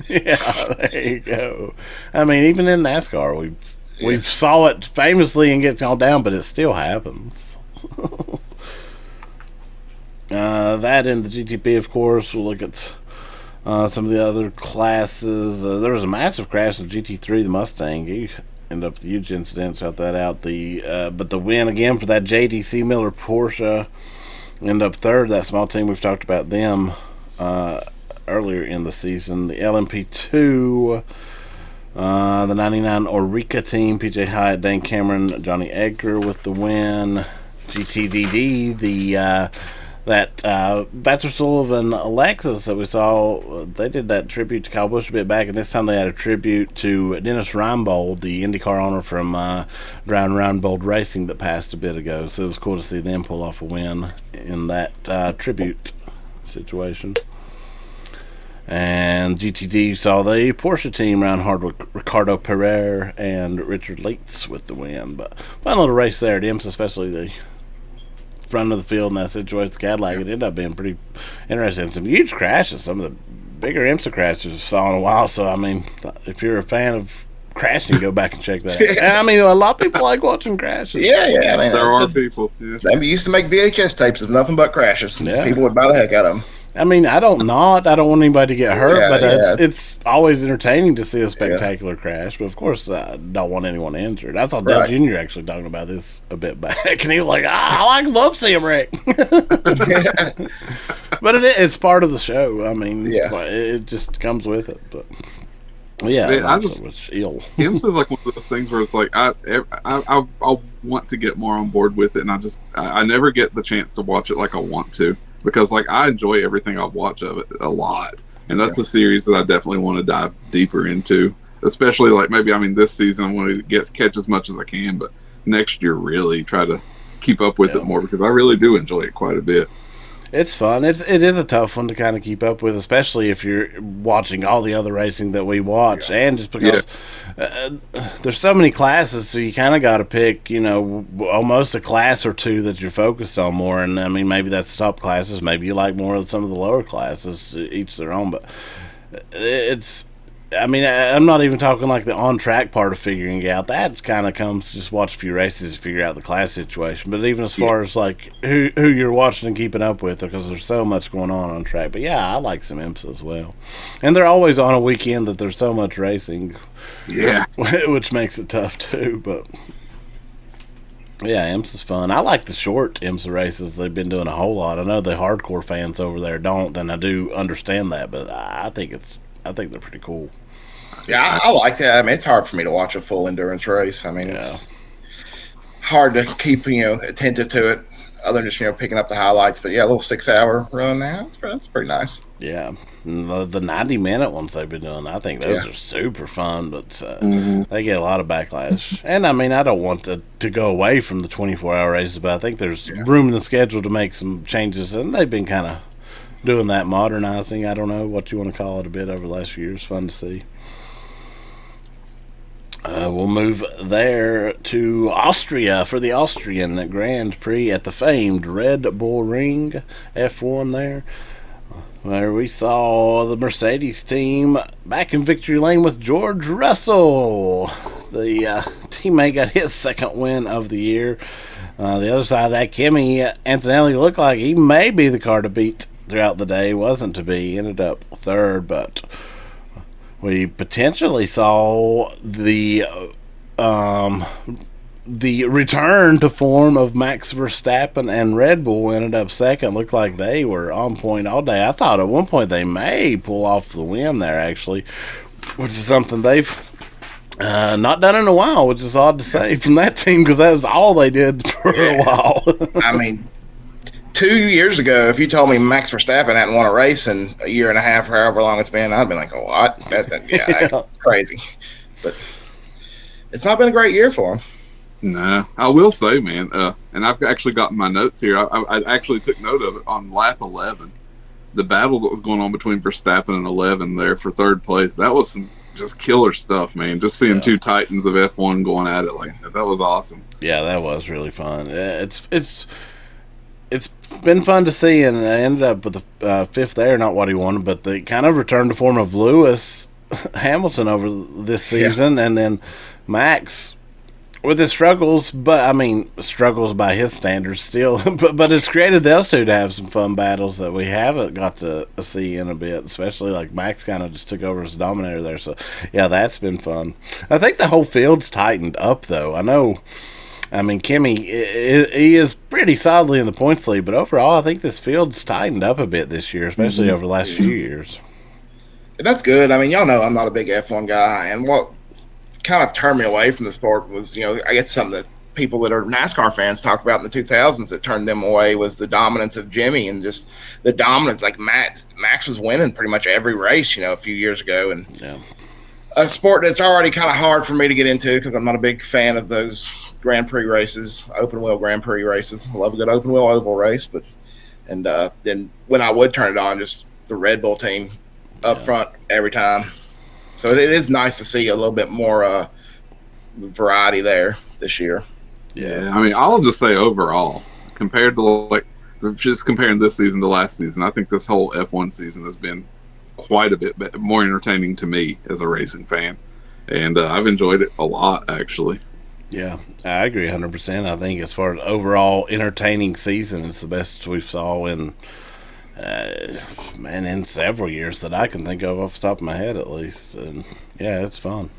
Yeah, there you go. I mean, even in NASCAR, we've saw it famously and get all down, but it still happens. That in the GTP, of course, we'll look at some of the other classes. There was a massive crash of GT3, the Mustang. He ended up with a huge incident, shot that out. But the win again for that JDC Miller Porsche, ended up third. That small team, we've talked about them earlier in the season. The LMP2, the 99 Orica team, PJ Hyatt, Dane Cameron, Johnny Edgar with the win. GTDD, that Baxter Sullivan Lexus that we saw, they did that tribute to Kyle Busch a bit back, and this time they had a tribute to Dennis Reinbold, the IndyCar owner from Brown Reinbold Racing that passed a bit ago. So it was cool to see them pull off a win in that tribute situation. And GTD saw the Porsche team, Ryan Hardwick, Ricardo Pereira, and Richard Leitz with the win. But fun little race there at IMSA, especially the front of the field in that situation. The Cadillac, it ended up being pretty interesting. Some huge crashes, some of the bigger IMSA crashes I saw in a while. So, I mean, if you're a fan of crashing, go back and check that out. And, I mean, a lot of people like watching crashes. Yeah. I mean, there are people. Yeah. They used to make VHS tapes of nothing but crashes. Yeah. People would buy the heck out of them. I mean, I don't want anybody to get hurt, but it's always entertaining to see a spectacular crash. But, of course, I don't want anyone injured. I saw Dale Jr. actually talking about this a bit back, and he was like, I love seeing wreck. But it's part of the show. I mean, it just comes with it. But, yeah, man, IMSA is like one of those things where it's like, I want to get more on board with it, and I never get the chance to watch it like I want to. Because, like, I enjoy everything I watch of it a lot. And that's a series that I definitely want to dive deeper into. Especially, like, maybe, this season I want to catch as much as I can. But next year, really try to keep up with it more. Because I really do enjoy it quite a bit. It's fun. It is a tough one to kind of keep up with, especially if you're watching all the other racing that we watch, and just because there's so many classes, so you kind of got to pick, almost a class or two that you're focused on more. And I mean, maybe that's the top classes, maybe you like more of some of the lower classes, each their own. But I'm not even talking like the on-track part of figuring it out. That kind of comes, just watch a few races to figure out the class situation. But even as far as like who you're watching and keeping up with, because there's so much going on track. But yeah, I like some IMSA as well. And they're always on a weekend that there's so much racing. Yeah. Which makes it tough too, but yeah, IMSA's fun. I like the short IMSA races. They've been doing a whole lot. I know the hardcore fans over there don't, and I do understand that, but I think they're pretty cool. Yeah, I like that. I mean, it's hard for me to watch a full endurance race. I mean, it's hard to keep, attentive to it other than just, picking up the highlights. But, yeah, a little 6-hour run now, that's pretty nice. Yeah. The 90-minute ones they've been doing, I think those are super fun, but they get a lot of backlash. And, I don't want to go away from the 24-hour races, but I think there's room in the schedule to make some changes, and they've been kind of doing that, modernizing. I don't know what you want to call it a bit over the last few years. Fun to see. We'll move there to Austria for the Austrian Grand Prix at the famed Red Bull Ring F1 there, where we saw the Mercedes team back in victory lane with George Russell. The teammate got his second win of the year. The other side of that, Kimi Antonelli looked like he may be the car to beat throughout the day. Wasn't to be. Ended up third, but we potentially saw the return to form of Max Verstappen and Red Bull. Ended up second. Looked like they were on point all day. I thought at one point they may pull off the win there, actually, which is something they've not done in a while, which is odd to say from that team because that was all they did for a while. 2 years ago, if you told me Max Verstappen hadn't won a race in a year and a half or however long it's been, I'd be like, oh, what? That's crazy. But it's not been a great year for him. No, I will say, man, and I've actually gotten my notes here. I actually took note of it on lap 11. The battle that was going on between Verstappen and 11 there for third place. That was some just killer stuff, man. Just seeing two titans of F1 going at it like that was awesome. Yeah, that was really fun. It's been fun to see, and I ended up with the fifth there. Not what he wanted, but the kind of return to form of Lewis Hamilton over this season, and then Max with his struggles, but I mean struggles by his standards still. but it's created those two to have some fun battles that we haven't got to see in a bit. Especially like Max kind of just took over as dominator there. So yeah, that's been fun. I think the whole field's tightened up though. I mean Kimi, he is pretty solidly in the points lead, but overall I think this field's tightened up a bit this year, especially over the last few years. That's good. I mean, y'all know I'm not a big F1 guy, and what kind of turned me away from the sport was, I guess something that people that are NASCAR fans talk about in the 2000s that turned them away was the dominance of Jimmy and just the dominance. Like Max was winning pretty much every race, a few years ago, and a sport that's already kind of hard for me to get into because I'm not a big fan of those Grand Prix races, open wheel Grand Prix races. I love a good open wheel oval race, but then when I would turn it on, just the Red Bull team up front every time. So it is nice to see a little bit more variety there this year. Yeah, I mean, I'll just say overall, compared to just comparing this season to last season, I think this whole F1 season has been quite a bit more entertaining to me as a racing fan, and I've enjoyed it a lot actually. Yeah, I agree 100%. I think as far as overall entertaining season, it's the best we've saw in several years that I can think of off the top of my head at least. And yeah, it's fun.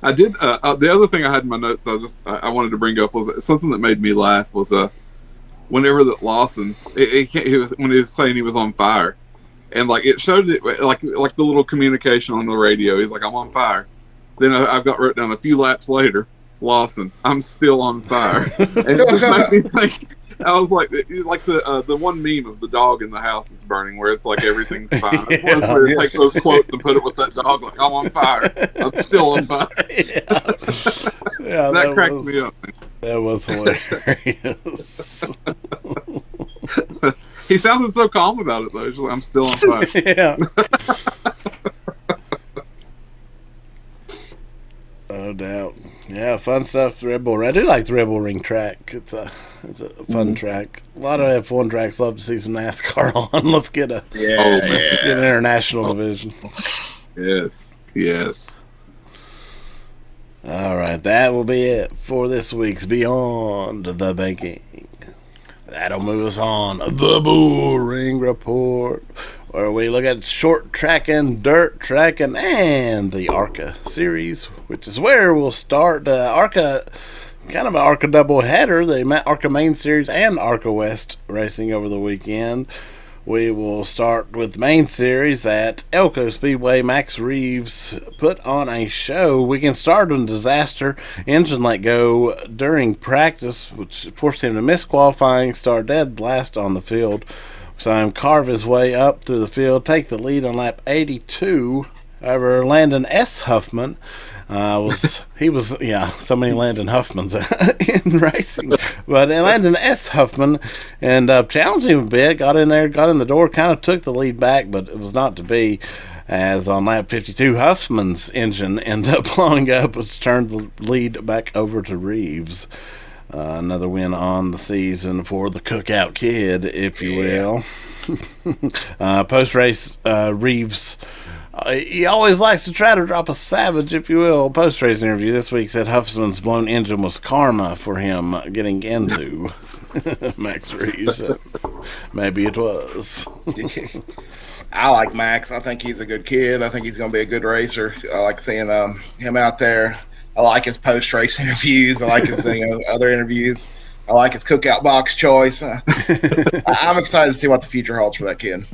I did the other thing I had in my notes I wanted to bring up was something that made me laugh was whenever that Lawson he was saying he was on fire, and like it showed it like the little communication on the radio. He's like, I'm on fire. Then I've got written down a few laps later, Lawson, I'm still on fire. And it just made me think, I was like the one meme of the dog in the house that's burning, where it's like everything's fine. Where it takes those quotes and put it with that dog, like I'm on fire, I'm still on fire. That cracked me up. That was hilarious. He sounded so calm about it though. He's like, I'm still on fire. Yeah. No doubt. Yeah, fun stuff. The Red Bull. I do like the Red Bull Ring track. It's a fun track. A lot of F1 tracks love to see some NASCAR on. Let's get an international division. Yes. All right, that will be it for this week's Beyond the Banking. That'll move us on the Bull Ring Report, where we look at short tracking, dirt tracking, and the ARCA series, which is where we'll start. ARCA, kind of an ARCA double header. The ARCA Main Series and ARCA West racing over the weekend. We will start with the Main Series at Elko Speedway. Max Reeves put on a show. Weekend started in disaster. Engine let go during practice, which forced him to miss qualifying. Start dead last on the field. Saw him carve his way up through the field, take the lead on lap 82. However, Landon S. Huffman so many Landon Huffmans in racing. But Landon S. Huffman ended up challenging him a bit, got in there, got in the door, kind of took the lead back, but it was not to be. As on lap 52, Huffman's engine ended up blowing up, which turned the lead back over to Reeves. Another win on the season for the Cookout Kid, if you will. Post-race, Reeves, he always likes to try to drop a savage, if you will. Post-race interview this week said Huffman's blown engine was karma for him getting into Max Reeves. Maybe it was. I like Max. I think he's a good kid. I think he's going to be a good racer. I like seeing him out there. I like his post-race interviews. I like his other interviews. I like his cookout box choice. I'm excited to see what the future holds for that kid.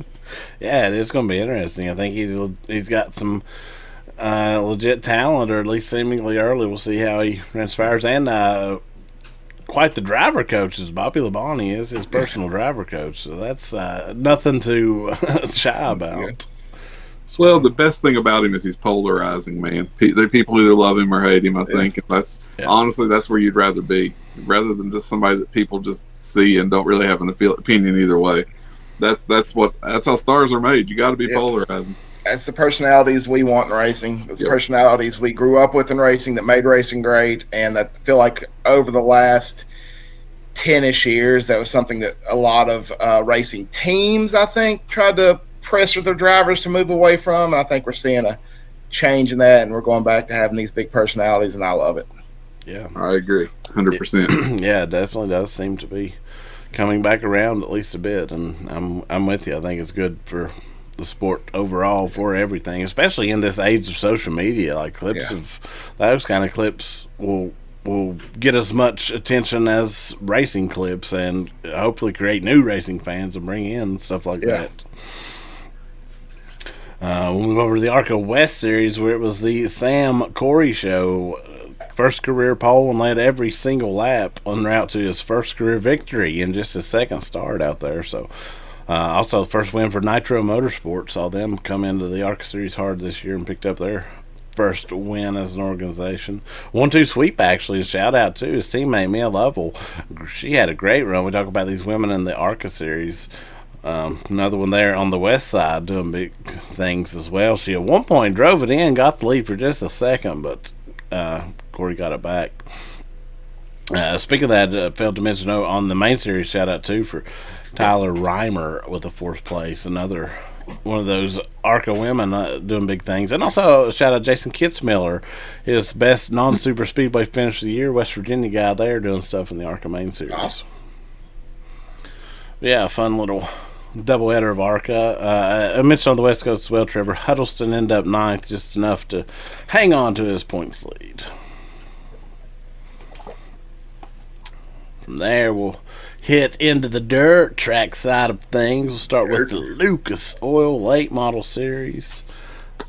Yeah, it's going to be interesting. I think he's got some legit talent, or at least seemingly early. We'll see how he transpires. And quite the driver coach, as Bobby Labonte is his personal driver coach. So that's nothing to shy about. Yeah. Well, the best thing about him is he's polarizing, man. The people either love him or hate him, I think. And that's honestly, that's where you'd rather be, rather than just somebody that people just see and don't really have an opinion either way. That's how stars are made. You got to be polarizing. That's the personalities we want in racing. It's the personalities we grew up with in racing that made racing great, and that feel like over the last 10-ish years, that was something that a lot of racing teams, I think, tried to pressure their drivers to move away from. And I think we're seeing a change in that, and we're going back to having these big personalities, and I love it. Yeah, I agree, 100%. Yeah, it definitely does seem to be coming back around at least a bit, and I'm with you. I think it's good for the sport overall, for everything, especially in this age of social media. Like clips of those kind of clips will get as much attention as racing clips, and hopefully create new racing fans and bring in stuff like that. We'll move over to the ARCA West Series, where it was the Sam Corey show. First career pole and led every single lap en route to his first career victory in just his second start out there. So, also first win for Nitro Motorsports. Saw them come into the ARCA Series hard this year and picked up their first win as an organization. 1-2 sweep, actually. Shout out to his teammate Mia Lovell. She had a great run. We talk about these women in the ARCA Series. Another one there on the west side doing big things as well. She at one point drove it in, got the lead for just a second, but Corey got it back. Speaking of that, failed to mention on the main series, shout out too for Tyler Reimer with the fourth place, another one of those ARCA women doing big things. And also shout out Jason Kitzmiller, his best non-super speedway finish of the year, West Virginia guy there doing stuff in the ARCA main series. Awesome. Yeah, fun little doubleheader of ARCA. I mentioned on the West Coast as well, Trevor Huddleston ended up ninth, just enough to hang on to his points lead. From there, we'll hit into the dirt track side of things. We'll start with the Lucas Oil Late Model Series.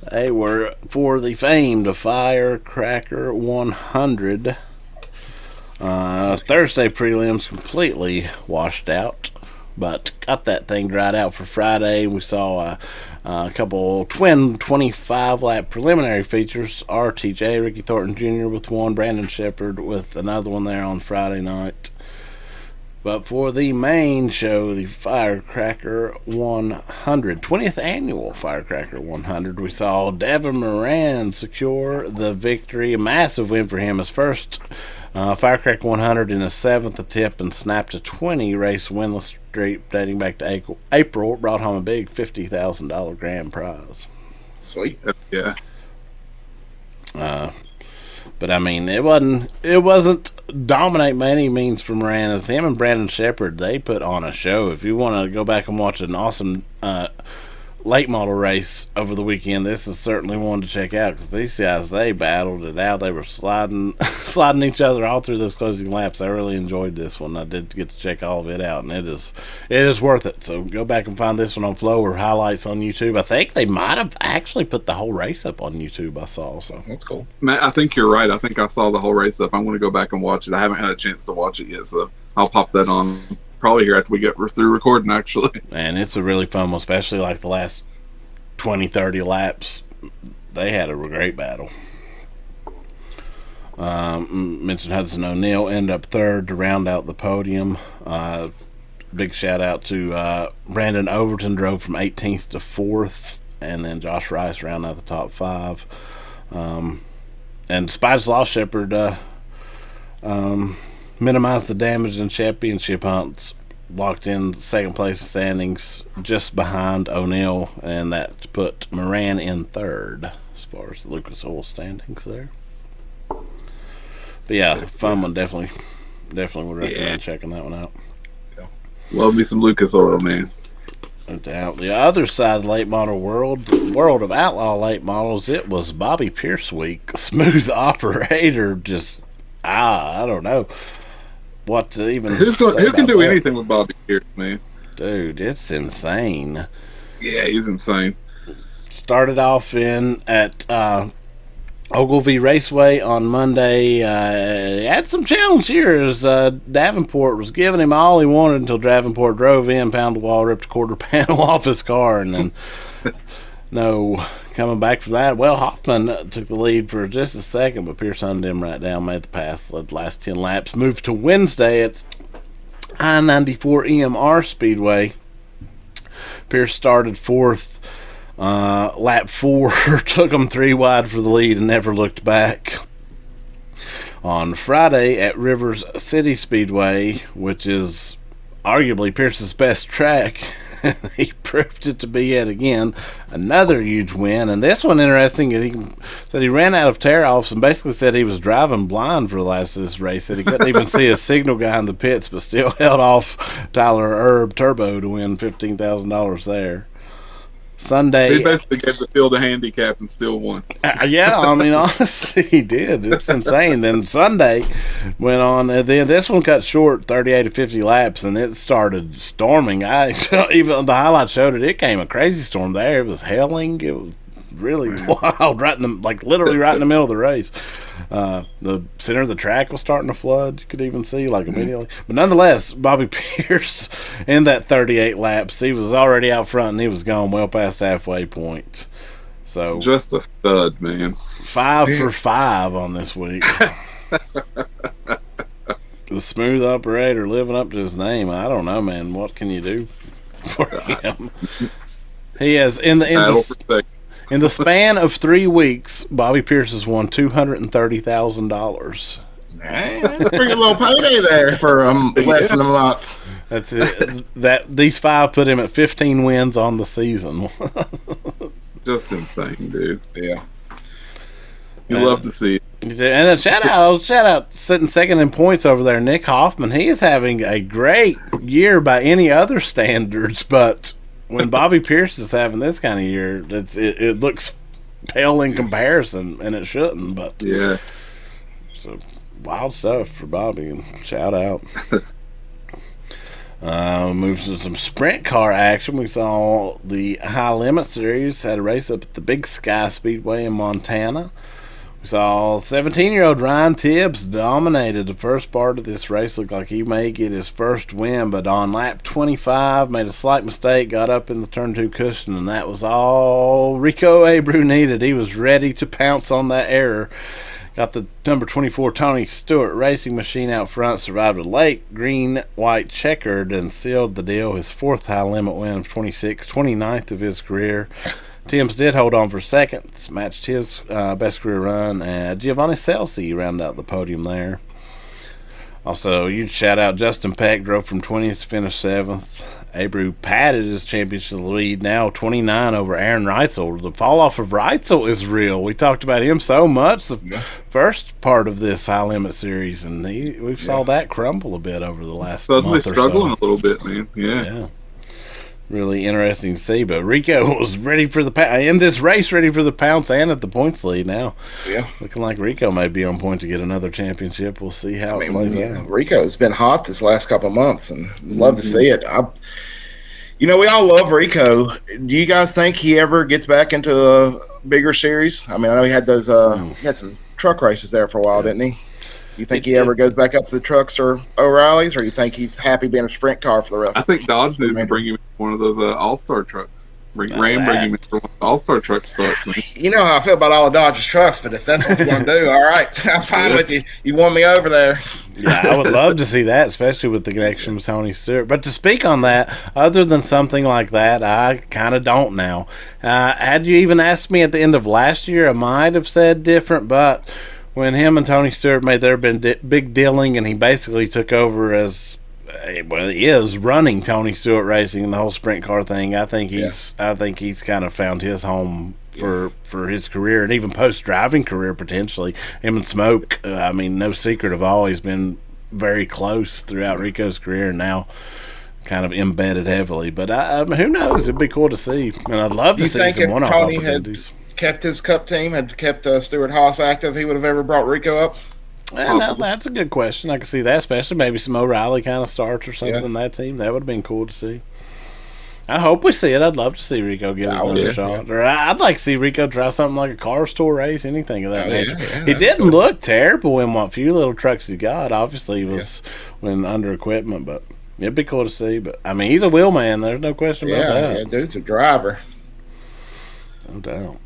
They were for the famed Firecracker 100. Thursday prelims completely washed out, but got that thing dried out for Friday. We saw a couple twin 25-lap preliminary features. RTJ, Ricky Thornton Jr. with one, Brandon Shepard with another one there on Friday night. But for the main show, the Firecracker 100, 20th annual Firecracker 100, we saw Devin Moran secure the victory. A massive win for him. His first Firecracker 100 in his seventh attempt, and snapped a 20-race winless streak dating back to April. Brought home a big $50,000 grand prize. Sweet. Yeah. But I mean, it wasn't dominate by any means for Moran. As him and Brandon Shepard, they put on a show. If you want to go back and watch an awesome late model race over the weekend, this is certainly one to check out, because these guys, they battled it out. They were sliding each other all through those closing laps. I really enjoyed this one. I did get to check all of it out, and it is worth it. So go back and find this one on Flow or highlights on YouTube. I think they might have actually put the whole race up on YouTube, I saw. So that's cool. Matt, I think you're right. I think I saw the whole race up. I'm going to go back and watch it. I haven't had a chance to watch it yet, so I'll pop that on probably here after we get through recording, actually. And it's a really fun one, especially like the last 20-30 laps. They had a great battle. Mentioned Hudson O'Neal ended up third to round out the podium. Big shout out to Brandon Overton, drove from 18th to 4th, and then Josh Rice rounded out the top 5. And Spice Law Shepherd minimized the damage in championship hunts, locked in second place standings just behind O'Neal, and that put Moran in third as far as the Lucas Oil standings there. But yeah, fun one. Definitely would recommend checking that one out. Love me some Lucas Oil, man. No doubt. The other side of the late model world of outlaw late models, it was Bobby Pierce week. Smooth operator, just I don't know what to even. Who can do anything with Bobby Pierce, man? Dude, it's insane. Yeah, he's insane. Started off in at Ogilvy Raceway on Monday. Had some challenge here as Davenport was giving him all he wanted until Davenport drove in, pounded the wall, ripped a quarter panel off his car, and then no coming back from that. Well, Hoffman took the lead for just a second, but Pierce hunted him right down, made the pass, led the last 10 laps. Moved to Wednesday at I-94 EMR Speedway. Pierce started fourth. Lap 4 took him 3 wide for the lead and never looked back. On Friday at Rivers City Speedway, which is arguably Pierce's best track, he proved it to be yet again. Another huge win, and this one interesting. He said he ran out of tear-offs and basically said he was driving blind for the last of this race. That he couldn't even see a signal guy in the pits, but still held off Tyler Erb Turbo to win $15,000 there. Sunday, he basically gave the field a handicap and still won. Yeah, I mean, honestly, he did. It's insane. Then Sunday went on. Then this one cut short, 38 to 50 laps, and it started storming. Even the highlight showed it. It came a crazy storm there. It was hailing. It was really wild, literally right in the middle of the race. The center of the track was starting to flood. You could even see immediately. But nonetheless, Bobby Pierce in that 38 laps, he was already out front and he was gone well past halfway point. So just a stud, man. 5 for 5 on this week. The smooth operator living up to his name. I don't know, man. What can you do for him? He has in the span of 3 weeks, Bobby Pierce has won $230,000. That's a pretty little payday there for less than a month. That's it. These 5 put him at 15 wins on the season. Just insane, dude. Yeah, you love to see it. And a shout out, sitting second in points over there, Nick Hoffman. He is having a great year by any other standards, but when Bobby Pierce is having this kind of year, it looks pale in comparison, and it shouldn't. But yeah, so wild stuff for Bobby, and shout out. Moves to some sprint car action. We saw the High Limit Series had a race up at the Big Sky Speedway in Montana. We saw 17-year-old Ryan Tibbs dominated the first part of this race. Looked like he may get his first win, but on lap 25, made a slight mistake, got up in the turn 2 cushion, and that was all Rico Abreu needed. He was ready to pounce on that error. Got the number 24 Tony Stewart Racing Machine out front, survived a late green-white checkered, and sealed the deal. His 4th high limit win of 26, 29th of his career. Timms did hold on for second, matched his best career run, and Giovanni Celsi rounded out the podium there. Also, huge shout out, Justin Peck drove from 20th to finish 7th. Abreu padded his championship lead, now 29 over Aaron Reitzel. The fall off of Reitzel is real. We talked about him so much the first part of this High Limit Series, and we saw that crumble a bit over the last month or so. Suddenly struggling a little bit, man. Yeah. Really interesting to see, but Rico was ready for in this race, ready for the pounce and at the points lead now. Yeah, looking like Rico may be on point to get another championship. We'll see how it plays out. Rico's been hot this last couple of months, and love to see it. We all love Rico. Do you guys think he ever gets back into a bigger series? I mean, I know he had those. He had some truck races there for a while, didn't he? Do you think he ever goes back up to the trucks or O'Reilly's, or do you think he's happy being a sprint car for the rest? I think Dodge needs to bring him one of those All-Star trucks. Bring him in for one of the All-Star truck starts. Man. You know how I feel about all of Dodge's trucks, but if that's what you want to do, all right, I'm fine with you. You won me over there. Yeah, I would love to see that, especially with the connection with Tony Stewart. But to speak on that, other than something like that, I kind of don't now. Had you even asked me at the end of last year, I might have said different, but when him and Tony Stewart made their big dealing, and he basically took over as, well, he is running Tony Stewart Racing and the whole sprint car thing. I think he's kind of found his home for his career, and even post-driving career potentially. Him and Smoke, no secret, have always been very close throughout Rico's career, and now kind of embedded heavily. But who knows? It'd be cool to see, and I'd love to see some one-off opportunities. Kept his Cup team, had kept Stuart Haas active, he would have ever brought Rico up? No, that's a good question. I can see that, especially maybe some O'Reilly kind of starts or something in that team. That would have been cool to see. I hope we see it. I'd love to see Rico give it another shot. Or I'd like to see Rico try something like a Cars Tour race, anything of that nature. He didn't look terrible in what few little trucks he got. Obviously, he was when under equipment, but it'd be cool to see. But, I mean, he's a wheel man. There's no question about that. Yeah, dude's a driver. No doubt.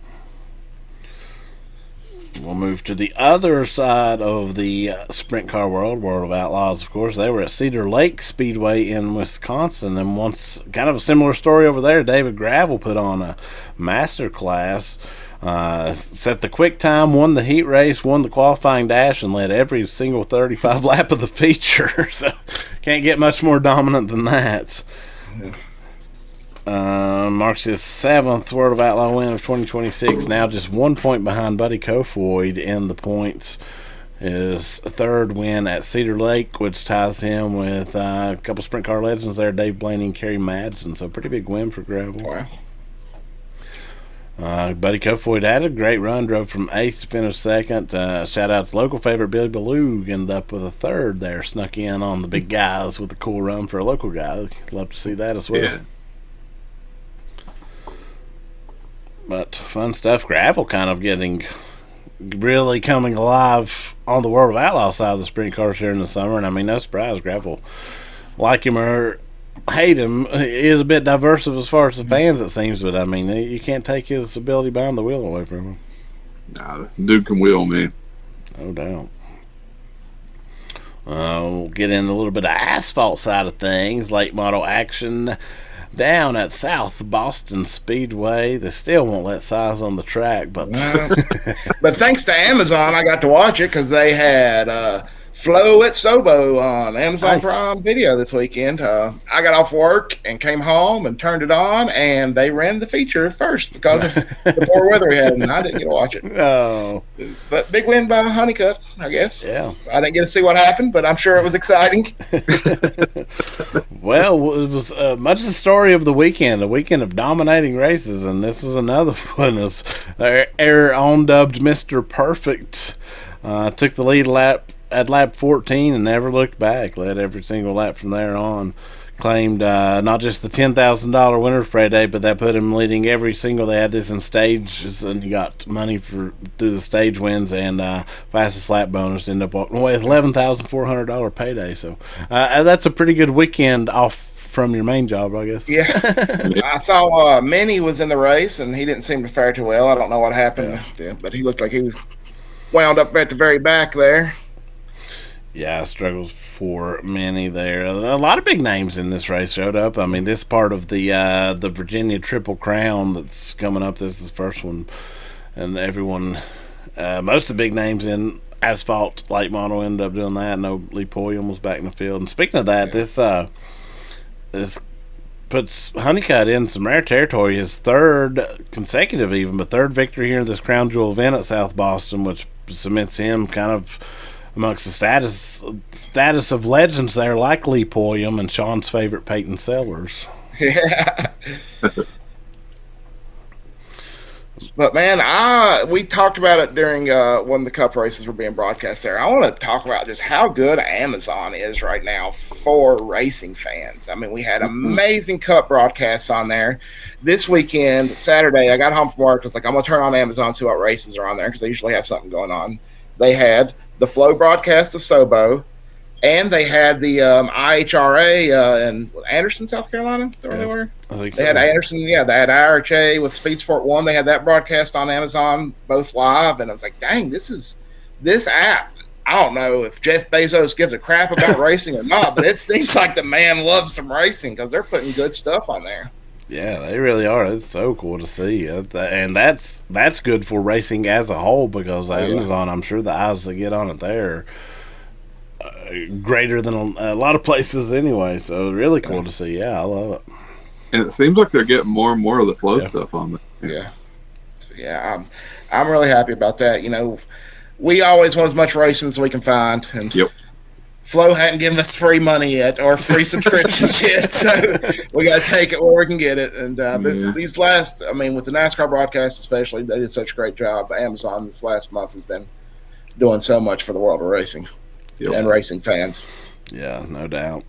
We'll move to the other side of the sprint car world of Outlaws, of course. They were at Cedar Lake Speedway in Wisconsin, and once kind of a similar story over there. David Gravel put on a master class, set the quick time, won the heat race, won the qualifying dash, and led every single 35 lap of the feature. So can't get much more dominant than that. Marks his 7th World of Outlaw win of 2026. Now just 1 point behind Buddy Kofoid in the points. His 3rd win at Cedar Lake, which ties him with a couple sprint car legends there, Dave Blaney and Kerry Madsen. So pretty big win for Gravel. Wow. Buddy Kofoid had a great run, drove from 8th to finish 2nd. Shout out to local favorite Billy Balloug, ended up with a 3rd there, snuck in on the big guys with a cool run for a local guy. Love to see that as well. Yeah. But fun stuff. Gravel kind of really coming alive on the World of Outlaw side of the sprint cars here in the summer. And I mean, no surprise, Gravel, like him or hate him, he is a bit diverse as far as the fans, it seems. But I mean, you can't take his ability behind the wheel away from him. Nah, dude can wheel, man. No doubt. We'll get in a little bit of asphalt side of things. Late model action down at South Boston Speedway. They still won't let size on the track, but but thanks to Amazon, I got to watch it because they had Flow at Sobo on Amazon Prime Video this weekend. I got off work and came home and turned it on, and they ran the feature first because of the poor weather we had, and I didn't get to watch it. Oh. But big win by Honeycutt, I guess. Yeah. I didn't get to see what happened, but I'm sure it was exciting. Well, it was much the story of the weekend, a weekend of dominating races, and this was another one. As Air on-dubbed Mr. Perfect took the lead at lap 14 and never looked back. Led every single lap from there on. Claimed not just the $10,000 winner's parade day, but that put him leading every single. They had this in stages, and he got money through the stage wins and fastest lap bonus. Ended up walking away with $11,400 payday. So that's a pretty good weekend off from your main job, I guess. Yeah. I saw Minnie was in the race, and he didn't seem to fare too well. I don't know what happened, but he looked like he was wound up at the very back there. Yeah, struggles for many there. A lot of big names in this race showed up. I mean, this part of the Virginia Triple Crown that's coming up, this is the first one. And everyone, most of the big names in asphalt late model ended up doing that. No, Lee Pulliam was back in the field. And speaking of that, this puts Honeycutt in some rare territory. His 3rd consecutive even, but 3rd victory here in this Crown Jewel event at South Boston, which cements him kind of amongst the status of legends there, like Lee Pulliam and Shawn's favorite Peyton Sellers. Yeah. But man, we talked about it during when the Cup races were being broadcast there. I want to talk about just how good Amazon is right now for racing fans. I mean, we had amazing Cup broadcasts on there. This weekend, Saturday, I got home from work. I was like, I'm going to turn on Amazon, see what races are on there, because they usually have something going on. They had the Flow broadcast of Sobo, and they had the IHRA in Anderson, South Carolina. Is that where they were? I think they had Anderson, they had IHRA with Speed Sport 1. They had that broadcast on Amazon, both live, and I was like, dang, this app. I don't know if Jeff Bezos gives a crap about racing or not, but it seems like the man loves some racing because they're putting good stuff on there. Yeah, they really are. It's so cool to see, and that's good for racing as a whole because Amazon, I'm sure the eyes that get on it there are greater than a lot of places anyway. So really cool to see. Yeah, I love it. And it seems like they're getting more and more of the Flow stuff on there. Yeah, so, yeah, I'm really happy about that. You know, we always want as much racing as we can find, and Flow hadn't given us free money yet or free subscriptions yet, so we got to take it where we can get it. And these last, I mean, with the NASCAR broadcast especially, they did such a great job. Amazon this last month has been doing so much for the world of racing and racing fans. Yeah, no doubt.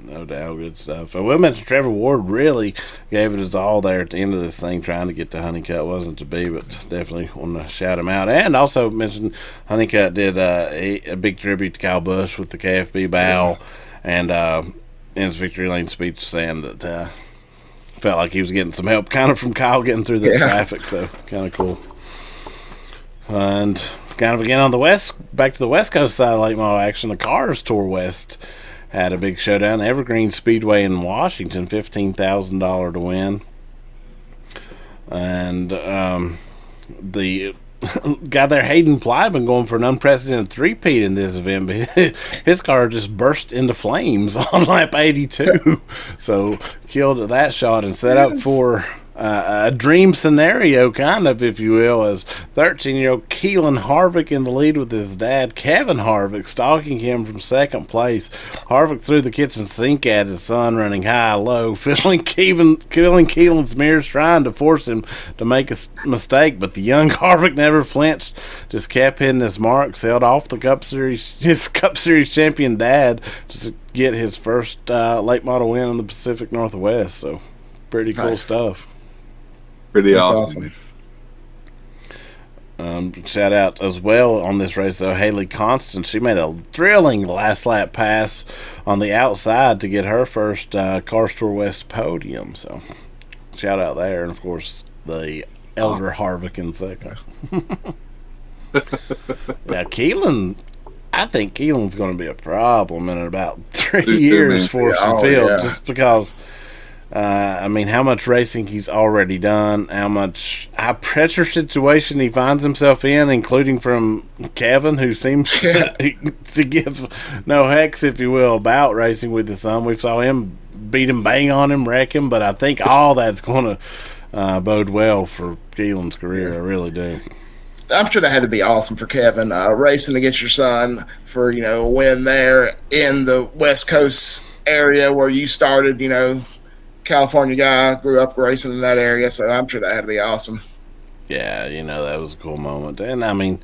No doubt, good stuff. I will mention Trevor Ward really gave it his all there at the end of this thing, trying to get to Honeycutt. Wasn't to be, but definitely want to shout him out. And also mention Honeycutt did a big tribute to Kyle Busch with the KFB bow, and in his victory lane speech saying that felt like he was getting some help kind of from Kyle getting through the traffic, so kind of cool. And kind of again on the back to the West Coast side of late model action, the Cars Tour West had a big showdown. Evergreen Speedway in Washington, $15,000 to win. And the guy there, Hayden Plyman, going for an unprecedented three-peat in this event. But his car just burst into flames on lap 82. So killed that shot and set up for a dream scenario, kind of, if you will, as 13-year-old Keelan Harvick in the lead with his dad, Kevin Harvick, stalking him from second place. Harvick threw the kitchen sink at his son, running high-low, filling Keelan's mirrors, trying to force him to make a mistake, but the young Harvick never flinched, just kept hitting his marks, held off his Cup Series champion dad to get his first late model win in the Pacific Northwest. So pretty cool stuff. Pretty awesome. Shout out as well on this race, though, Haley Constance. She made a thrilling last lap pass on the outside to get her first Cars Tour West podium. So shout out there. And, of course, the elder Harvick in second. Now, Keelan, I think Keelan's going to be a problem in about 3 years for some field, just because – how much racing he's already done, how much high-pressure situation he finds himself in, including from Kevin, who seems to give no hex, if you will, about racing with his son. We saw him beat him, bang on him, wreck him, but I think all that's going to bode well for Keelan's career. I really do. I'm sure that had to be awesome for Kevin, racing against your son for, a win there in the West Coast area where you started, California guy, grew up racing in that area, so I'm sure that had to be awesome. Yeah, that was a cool moment. And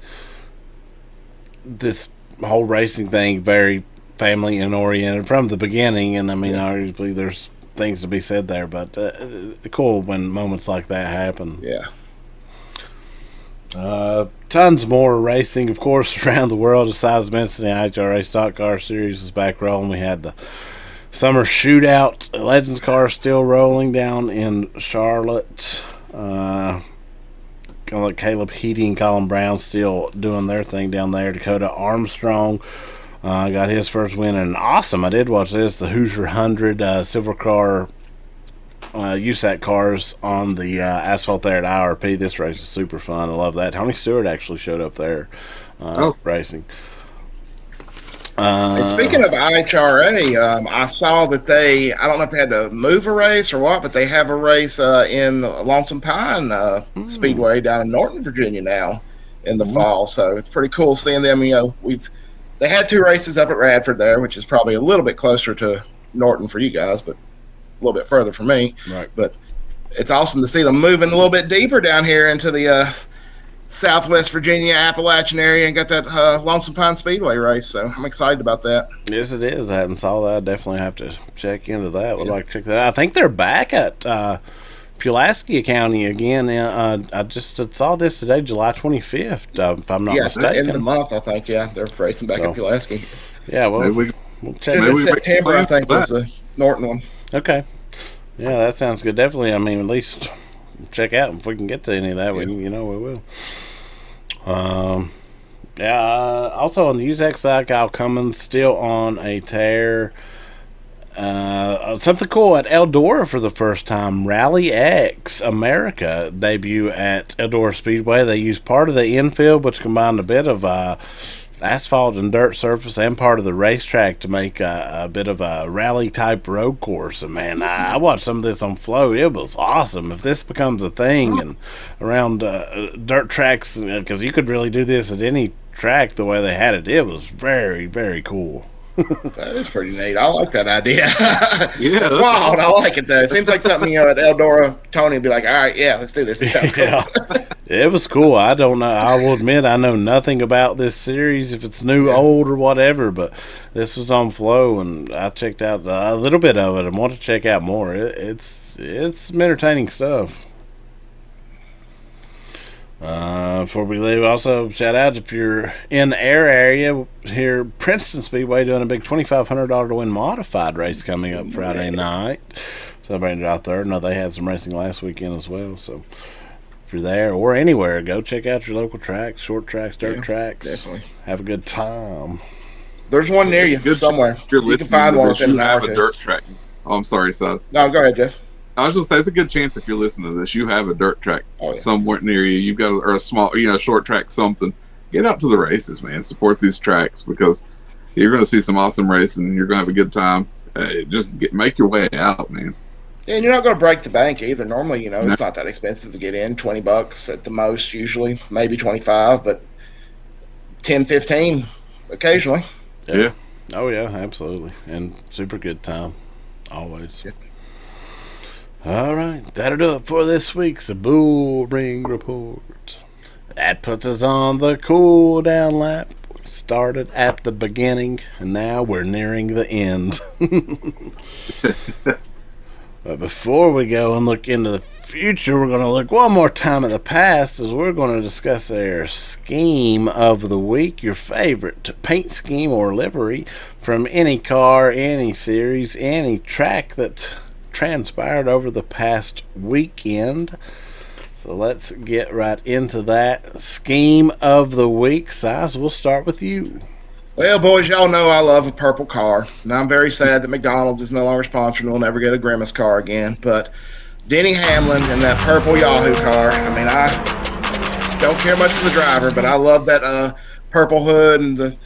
this whole racing thing, very family and oriented from the beginning, and obviously there's things to be said there, but cool when moments like that happen. Yeah. Tons more racing, of course, around the world. Besides mentioning the IHRA Stock Car Series is back rolling. We had the Summer Shootout Legends car still rolling down in Charlotte. Kind of like Caleb Heady and Colin Brown still doing their thing down there. Dakota Armstrong got his first win, and awesome. I did watch this. The Hoosier 100 silver car USAC cars on the asphalt there at IRP. This race is super fun. I love that. Tony Stewart actually showed up there racing. And speaking of IHRA, I saw that I don't know if they had to move a race or what, but they have a race in Lonesome Pine Speedway down in Norton, Virginia now in the fall. So it's pretty cool seeing them. They had 2 races up at Radford there, which is probably a little bit closer to Norton for you guys, but a little bit further for me. Right. But it's awesome to see them moving a little bit deeper down here into the Southwest Virginia Appalachian area and got that Lonesome Pine Speedway race, so I'm excited about that. Yes, it is. I hadn't saw that. I definitely have to check into that. Would like to check that out. I think they're back at Pulaski County again. I just saw this today, July 25th, if I'm not mistaken. End of the month, I think. Yeah, they're racing back at Pulaski. Yeah, well, we'll check. Maybe September, I think, was the Norton one. Okay. Yeah, that sounds good. Definitely. At least check out if we can get to any of that. We will. Also on the USAC side, Kyle Cummins still on a tear. Something cool at Eldora for the first time. Rally X America debut at Eldora Speedway. They used part of the infield, which combined a bit of asphalt and dirt surface and part of the racetrack to make a bit of a rally type road course. And man, I watched some of this on Flow. It was awesome. If this becomes a thing and around dirt tracks, because you could really do this at any track the way they had it, it was very, very cool. That is pretty neat. I like that idea. Yeah, it's wild. I like it though. It seems like something at Eldora, Tony would be like, "All right, yeah, let's do this." It sounds cool. It was cool. I don't know. I will admit I know nothing about this series, if it's new, old, or whatever. But this was on Flow, and I checked out a little bit of it and want to check out more. It's some entertaining stuff. Before we leave, also shout out if you're in the air area here, Princeton Speedway doing a big $2,500 to win modified race coming up Friday night. Celebrating July 3rd. No, they had some racing last weekend as well. So if you're there or anywhere, go check out your local tracks, short tracks, dirt tracks. Definitely have a good time. There's one near you somewhere. You can find one within an hour. Have a dirt track. Oh, I'm sorry, Size. No, go ahead, Jeff. I was just saying, it's a good chance if you're listening to this, you have a dirt track somewhere near you. You've got or a small, short track, something. Get out to the races, man. Support these tracks because you're going to see some awesome racing. You're going to have a good time. Make your way out, man. Yeah, and you're not going to break the bank either. Normally, it's not that expensive to get in. $20 at the most, usually, maybe 25, but 10, 15 occasionally. Yeah. Oh yeah, absolutely, and super good time, always. Yeah. All right, that'll do it for this week's Bull Ring Report. That puts us on the cool down lap. We started at the beginning, and now we're nearing the end. But before we go and look into the future, we're going to look one more time at the past, as we're going to discuss our scheme of the week, your favorite paint scheme or livery from any car, any series, any track that transpired over the past weekend. So let's get right into that scheme of the week. Size, we'll start with you. Well, boys, y'all know I love a purple car. And I'm very sad that McDonald's is no longer sponsored and we'll never get a Grimace car again. But Denny Hamlin and that purple Yahoo car, I don't care much for the driver, but I love that purple hood and the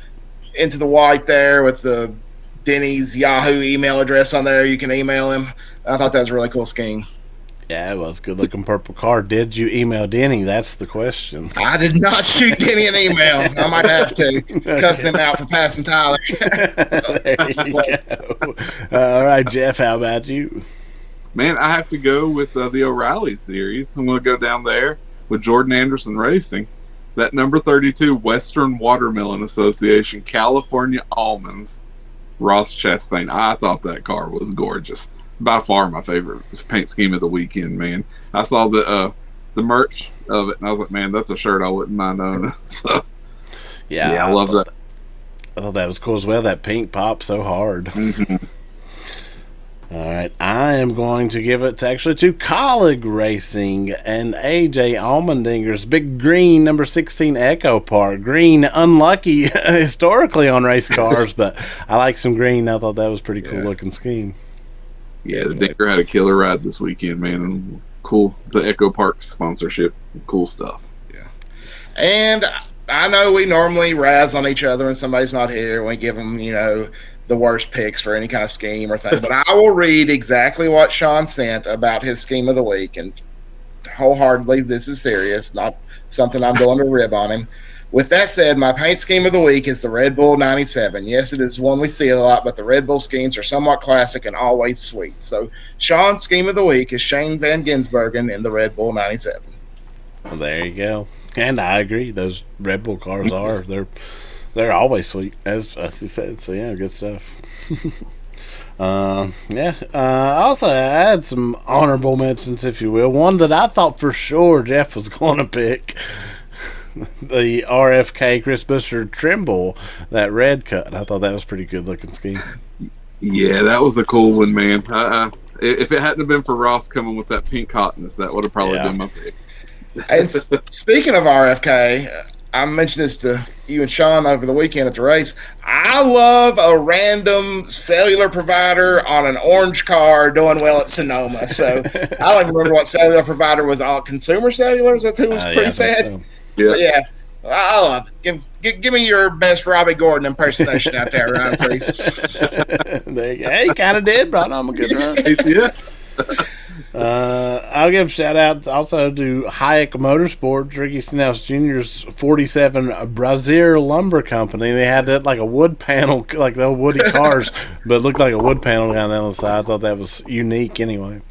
into the white there with the Denny's Yahoo email address on there. You can email him. I thought that was a really cool scheme. Yeah, it was a good-looking purple car. Did you email Denny? That's the question. I did not shoot Denny an email. I might have to. Cuss him out for passing Tyler. There you go. All right, Jeff, how about you? Man, I have to go with the O'Reilly series. I'm going to go down there with Jordan Anderson Racing. That number 32 Western Watermelon Association California Almonds Ross Chastain. I thought that car was gorgeous. By far my favorite paint scheme of the weekend, man. I saw the merch of it, and I was like, man, that's a shirt I wouldn't mind owning. So, yeah, I love that. I thought that was cool as well. That pink popped so hard. Mm-hmm. All right, I am going to give it to Colleague Racing and AJ Allmendinger's big green number 16 Echo Park. Green, unlucky historically on race cars, but I like some green. I thought that was pretty cool looking scheme. Yeah, the Dinker had a killer ride this weekend, man. And cool, the Echo Park sponsorship, cool stuff. Yeah, and I know we normally razz on each other when somebody's not here. We give them, the worst picks for any kind of scheme or thing. But I will read exactly what Shawn sent about his scheme of the week, and wholeheartedly, this is serious, not something I'm going to rib on him. With that said, my paint scheme of the week is the Red Bull 97. Yes, it is one we see a lot, but the Red Bull schemes are somewhat classic and always sweet. So Shawn's scheme of the week is Shane Van Gisbergen in the Red Bull 97. Well, there you go. And I agree. Those Red Bull cars they're always sweet, as you said. So, yeah, good stuff. Also, I had some honorable mentions, if you will. One that I thought for sure Jeff was going to pick. The RFK Chris Buescher Trimble, that red cut. I thought that was pretty good looking scheme. Yeah, that was a cool one, man. If it hadn't been for Ross coming with that pink hotness, that would have probably been my pick. And speaking of RFK, I mentioned this to you and Shawn over the weekend at the race. I love a random cellular provider on an orange car doing well at Sonoma. So I don't even remember what cellular provider was on. Consumer Cellular? Is that who was pretty sad? So. Yeah. But yeah, I love it. Give me your best Robbie Gordon impersonation out there, Ryan, please. There you go. Hey, kind of did, brought on a good run. Yeah. I'll give shout outs also to Hayek Motorsports, Ricky Stenhouse Jr.'s 47 Brazil Lumber Company. They had that like a wood panel, like the old woody cars, but it looked like a wood panel down the side. I thought that was unique anyway.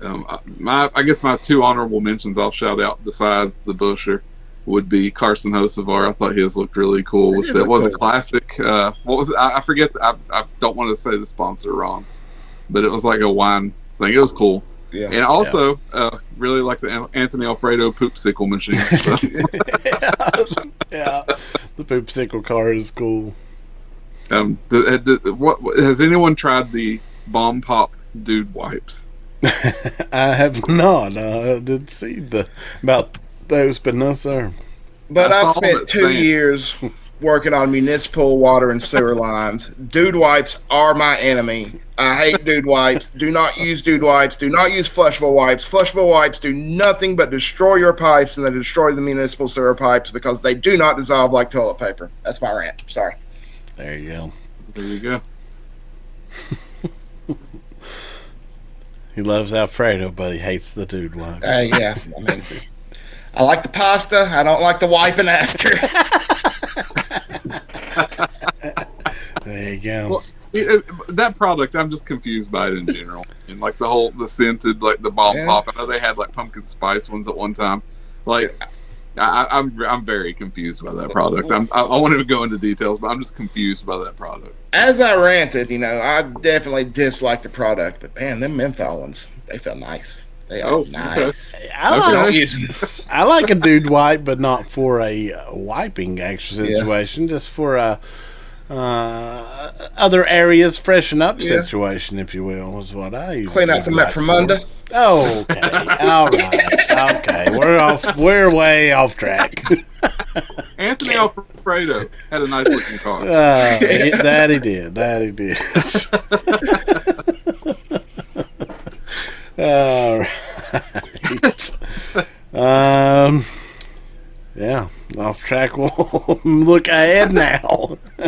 I guess my two honorable mentions I'll shout out besides the Busher would be Carson Hocevar. I thought his looked really cool. It was a classic. What was it? I forget. I don't want to say the sponsor wrong, but it was like a wine thing. It was cool. Yeah. And also, really like the Anthony Alfredo poopsicle machine. So. Yeah, the poopsicle car is cool. What has anyone tried the Bomb Pop Dude wipes? I have not. I did see about those, but no, sir. But I've spent 2 years working on municipal water and sewer lines. Dude wipes are my enemy. I hate dude wipes. Do not use dude wipes. Do not use flushable wipes. Flushable wipes do nothing but destroy your pipes, and they destroy the municipal sewer pipes because they do not dissolve like toilet paper. That's my rant. Sorry. There you go. There you go. He loves Alfredo, but he hates the dude wipe. Yeah, I mean, I like the pasta. I don't like the wiping after. There you go. Well, that product, I'm just confused by it in general. And like the scented, like the Bomb Pop. I know they had like pumpkin spice ones at one time. Like, I'm very confused by that product. I wanted to go into details, but I'm just confused by that product. As I ranted, I definitely dislike the product, but man, them menthol ones, they feel nice. They are nice. Okay. I like a dude wipe, but not for a wiping actual situation. Just for a other areas freshen up situation, if you will, is what I use. Clean out some Met from under. Oh, okay. All right. Okay. We're way off track. Anthony Alfredo had a nice looking car. That he did. All right. Yeah, off track. We'll look ahead now to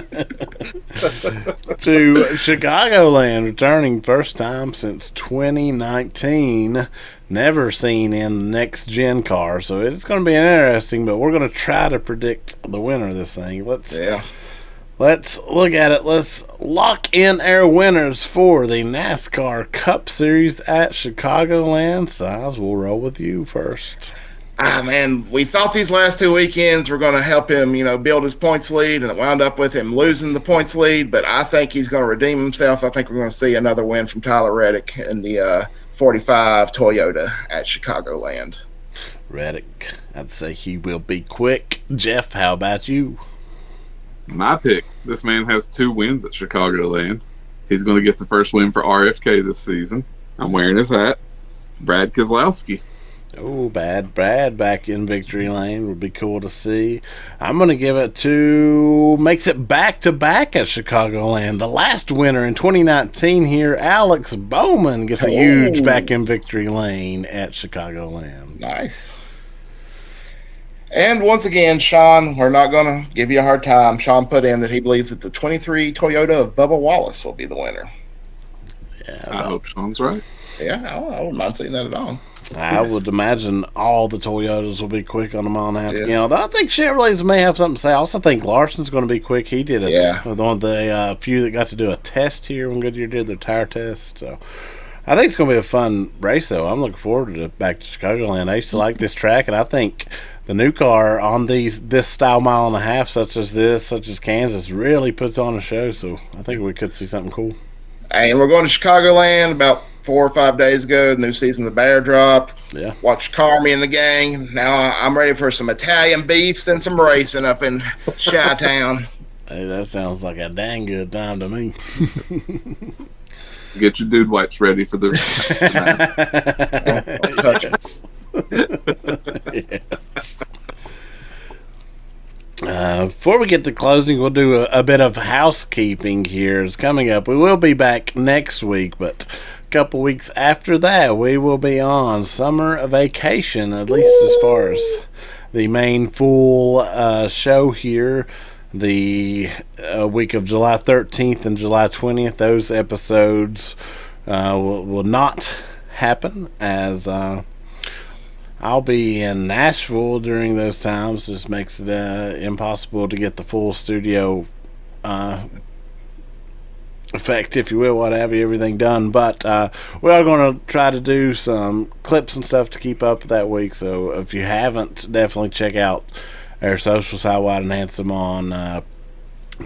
Chicagoland, returning first time since 2019. Never seen in the next gen car, so it's going to be interesting. But we're going to try to predict the winner of this thing. Let's look at it. Let's lock in our winners for the NASCAR Cup Series at Chicagoland. Size, we'll roll with you first. Man, we thought these last 2 weekends were going to help him, build his points lead, and it wound up with him losing the points lead, but I think he's going to redeem himself. I think we're going to see another win from Tyler Reddick in the 45 Toyota at Chicagoland. Reddick, I'd say he will be quick. Jeff, how about you? My pick. This man has 2 wins at Chicagoland. He's going to get the first win for RFK this season. I'm wearing his hat. Brad Keselowski. Oh, bad Brad back in victory lane would be cool to see. I'm going to give it to, makes it back-to-back at Chicagoland. The last winner in 2019 here, Alex Bowman, gets a huge back in victory lane at Chicagoland. Nice. And once again, Shawn, we're not going to give you a hard time. Shawn put in that he believes that the 23 Toyota of Bubba Wallace will be the winner. Yeah, I hope Shawn's right. Yeah, I wouldn't mind seeing that at all. I would imagine all the Toyotas will be quick on the mile and a half. Yeah. I think Chevrolets may have something to say. I also think Larson's going to be quick. He did one of the few that got to do a test here when Goodyear did their tire test. So I think it's going to be a fun race, though. I'm looking forward to back to Chicagoland. I used to like this track, and I think the new car on this style mile and a half, such as Kansas, really puts on a show. So I think we could see something cool. And we're going to Chicagoland about 4 or 5 days ago. The new season of the Bear dropped. Yeah. Watched Carmi and the gang. Now I'm ready for some Italian beefs and some racing up in Chi-Town. Hey, that sounds like a dang good time to me. Get your dude wipes ready for the Don't touch it. Yes. Before we get to closing, we'll do a bit of housekeeping here. It's coming up. We will be back next week, but a couple weeks after that, we will be on summer vacation, at least as far as the main full show here. The week of July 13th and July 20th, those episodes will not happen, as I'll be in Nashville during those times. Just makes it impossible to get the full studio effect, if you will, what have you, everything done. But we are going to try to do some clips and stuff to keep up that week. So if you haven't, definitely check out our socials, How Wide and Handsome, on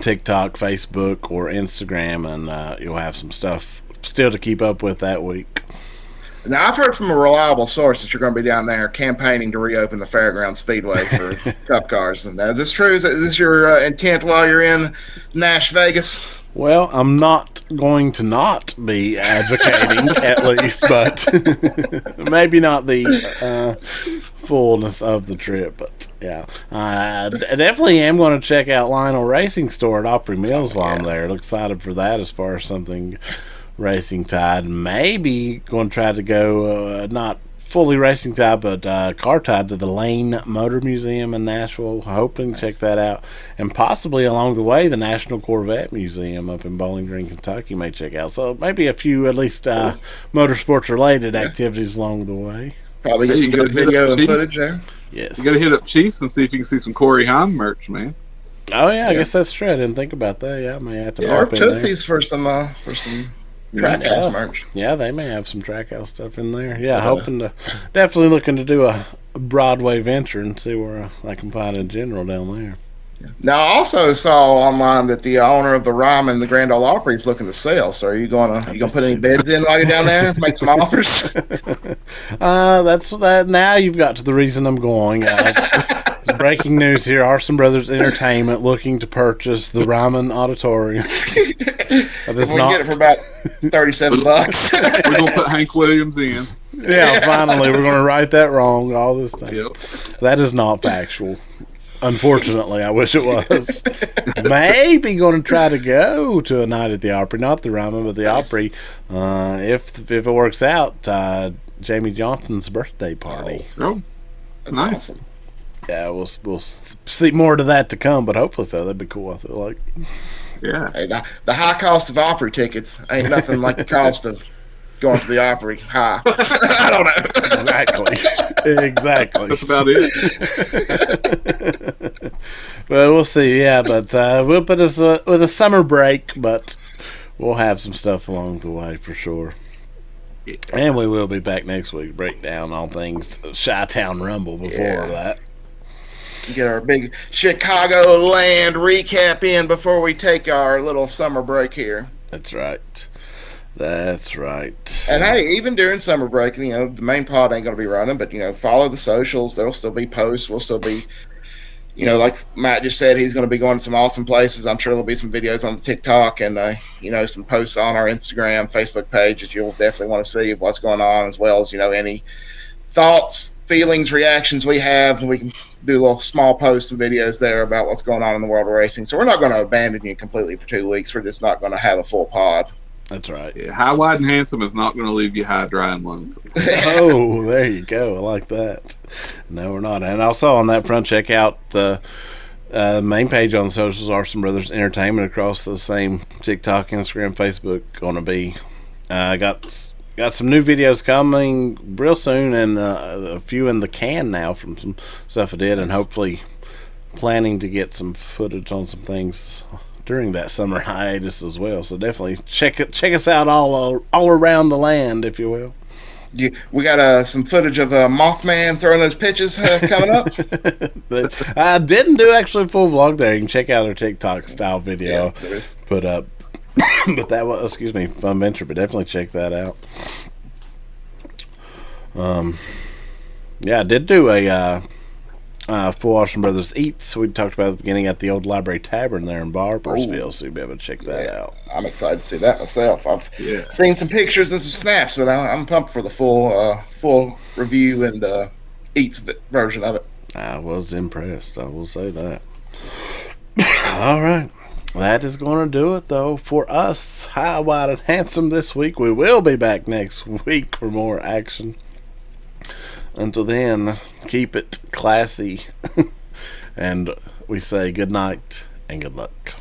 TikTok, Facebook, or Instagram, and you'll have some stuff still to keep up with that week. Now, I've heard from a reliable source that you're going to be down there campaigning to reopen the Fairground Speedway for Cup cars. And is this true? Is this your intent while you're in Nash Vegas? Well, I'm not going to not be advocating, at least, but maybe not the fullness of the trip. But yeah, I definitely am going to check out Lionel Racing Store at Opry Mills while I'm there. Look excited for that as far as something racing tied. Maybe going to try to go not fully racing tied, but car tied to the Lane Motor Museum in Nashville. Hoping to check that out, and possibly along the way the National Corvette Museum up in Bowling Green, Kentucky may check out. So maybe a few at least motorsports related activities along the way. Probably get some good video and footage there. Yes, you got to hit up Chiefs and see if you can see some Corey Haim merch, man. Oh yeah, I guess that's true. I didn't think about that. Yeah, I may have to or pop in there. Tootsie's for some Trackhouse merch. Yeah, they may have some Trackhouse stuff in there. Yeah, definitely looking to do a Broadway venture and see where I can find in general down there. Now, I also saw online that the owner of the Ryman, the Grand Ole Opry, is looking to sell. So, are you going to put any bids in while you're down there? Make some offers? That's that. Now you've got to the reason I'm going. Breaking news here: Arson Brothers Entertainment looking to purchase the Ryman Auditorium. We can get it for about $37. We're gonna put Hank Williams in. Yeah, finally, we're gonna right that wrong all this time. Yep. That is not factual. Unfortunately, I wish it was. Maybe going to try to go to a night at the Opry, not the Ryman, but the Opry. If it works out, Jamie Johnson's birthday party. Oh, that's nice. Awesome. Yeah, we'll see more to that to come, but hopefully so. That'd be cool. I feel like. Yeah. Hey, the high cost of Opry tickets ain't nothing like the cost of going to the Opry high. I don't know. Exactly. That's about it. Well, we'll see. Yeah, but we'll put us with a summer break, but we'll have some stuff along the way for sure. Yeah. And we will be back next week, break down all things Chi-Town Rumble before that. Get our big Chicagoland recap in before we take our little summer break here. That's right. And hey, even during summer break, the main pod ain't going to be running, but, follow the socials. There'll still be posts. We'll still be, like Matt just said, he's going to be going to some awesome places. I'm sure there'll be some videos on the TikTok and, some posts on our Instagram, Facebook page that you'll definitely want to see of what's going on, as well as, any thoughts, feelings, reactions we have. We can do little small posts and videos there about what's going on in the world of racing. So we're not going to abandon you completely for 2 weeks. We're just not going to have a full pod. That's right. Yeah, High, Wide, and Handsome is not going to leave you high, dry, and lonesome. Oh, there you go. I like that. No, we're not. And also on that front, check out the main page on the socials, Arson Brothers Entertainment, across the same TikTok, Instagram, Facebook. Going to be got some new videos coming real soon, and a few in the can now from some stuff I did, and hopefully planning to get some footage on some things during that summer hiatus as well. So definitely check us out all around the land, if you will. We got some footage of Mothman throwing those pitches coming up. I didn't do actually a full vlog there. You can check out our TikTok style video put up. But that was, fun venture. But definitely check that out. I did do a full Arson Brothers Eats. We talked about at the beginning at the old Library Tavern there in Barbersville, so you'll be able to check that out. I'm excited to see that myself. I've seen some pictures and some snaps, but I'm pumped for the full review and Eats version of it. I was impressed, I will say that. All right. That is going to do it, though, for us, High, Wide, and Handsome this week. We will be back next week for more action. Until then, keep it classy. And we say good night and good luck.